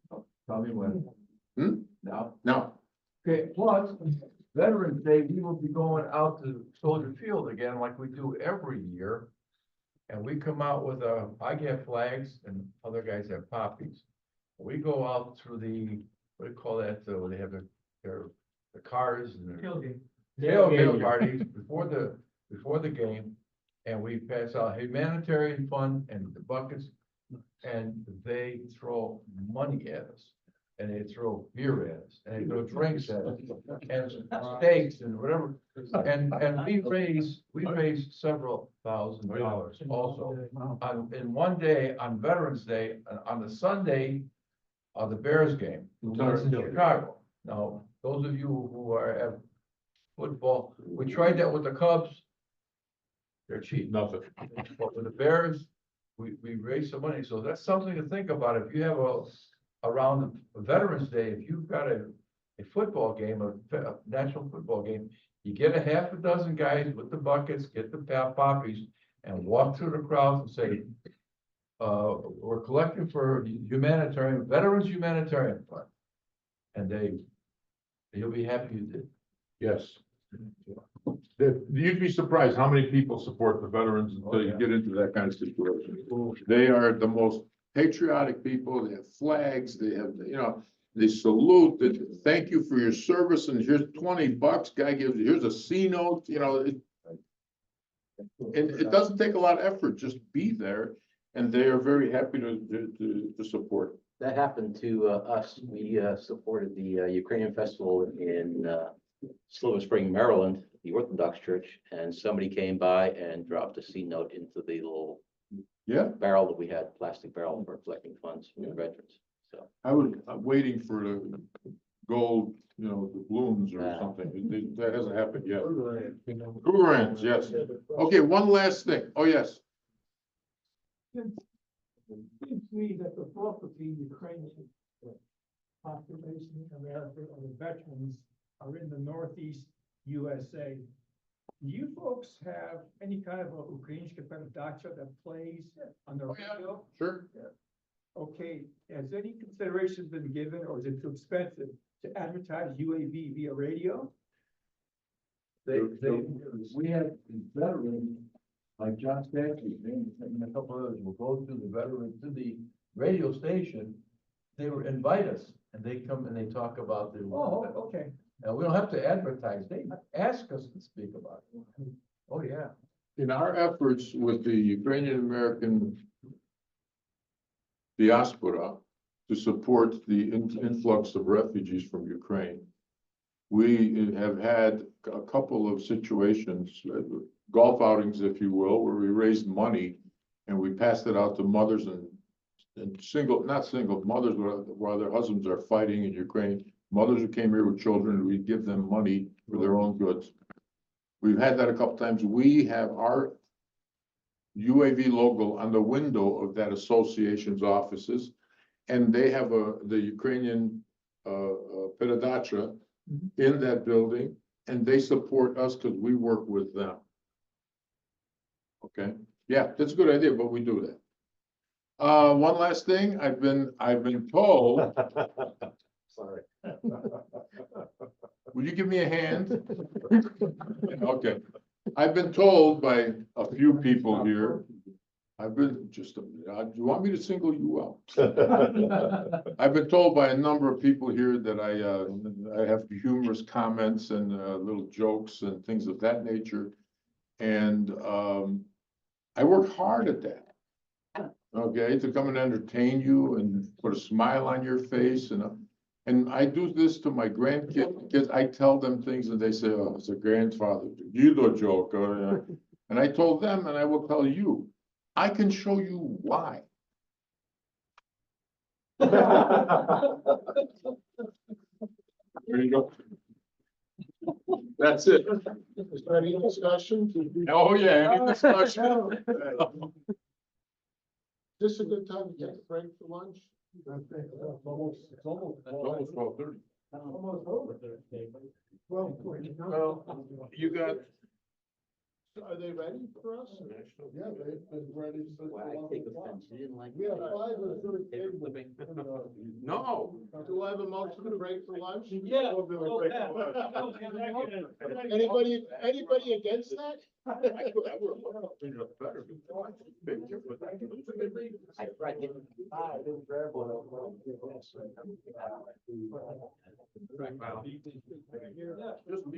Tell me when. Now. Now, Okay, plus, Veterans Day, we will be going out to Soldier Field again like we do every year. And we come out with I get flags and other guys have poppies. We go out through the, what do you call that, where they have the cars and the tailgate parties before the game. And we pass out humanitarian fund and the buckets, and they throw money at us. And they throw beer at us, and they throw drinks at us, and steaks and whatever. And we raise several $1,000s also. In one day, on Veterans Day, on the Sunday of the Bears game, in Chicago. Now, those of you who have football, we tried that with the Cubs. They're cheap. nothing. But with the Bears, we raise some money, so that's something to think about. If you have around Veterans Day, if you've got a football game, a national football game, you get a half a dozen guys with the buckets, get the poppies, and walk through the crowd and say, we're collecting for Veterans Humanitarian Fund. And you'll be happy you did. yes. You'd be surprised how many people support the veterans until you get into that kind of situation. They are the most patriotic people. They have flags, they have, they salute, they thank you for your service, and here's $20. Guy gives you, here's a C note, and it doesn't take a lot of effort, just be there, and they are very happy to support. That happened to us. We supported the Ukrainian festival in Silver Spring, Maryland, the Orthodox Church, and somebody came by and dropped a C note into the little barrel that we had, plastic barrel for collecting funds from the veterans. So I'm waiting for the gold, the balloons or something. That hasn't happened yet. Cougarans, yes. Okay, one last thing. Oh, yes. It seems to me that the bulk of the Ukrainian population in America, or the veterans, are in the Northeast USA. Do you folks have any kind of a Ukrainska передача that plays on the radio? Sure. Okay, has any consideration been given, or is it too expensive to advertise UAV via radio? We have veterans like John Statue and a couple others will go to the veterans, to the radio station. They will invite us and they come and they talk about their. Oh, okay. And we don't have to advertise. They ask us to speak about it. Oh, yeah. In our efforts with the Ukrainian American diaspora to support the influx of refugees from Ukraine, we have had a couple of situations, golf outings, if you will, where we raised money and we passed it out to mothers and not single mothers, while their husbands are fighting in Ukraine. Mothers who came here with children, we give them money for their own goods. We've had that a couple times. We have our UAV logo on the window of that association's offices, and they have the Ukrainian передача in that building, and they support us because we work with them. Okay, yeah, that's a good idea, but we do that. One last thing, I've been told. Sorry. Would you give me a hand? Okay. I've been told by a few people here I've been, just a minute, do you want me to single you out? I've been told by a number of people here that I have humorous comments and, little jokes and things of that nature. And, I work hard at that. Okay, to come and entertain you and put a smile on your face and I do this to my grandkids because I tell them things and they say, oh, it's a grandfather, you the joke. And I told them, and I will tell you, I can show you why. There you go. That's it. Is there any discussion? Oh, yeah, any discussion? Is this a good time to take a break for lunch? It's almost 12:30. Almost over. Well, You got. are they ready for us? Yeah, they've been ready since. We have 5 or 6 No. Do I have a motion to break for lunch? Yeah. Anybody against that? Just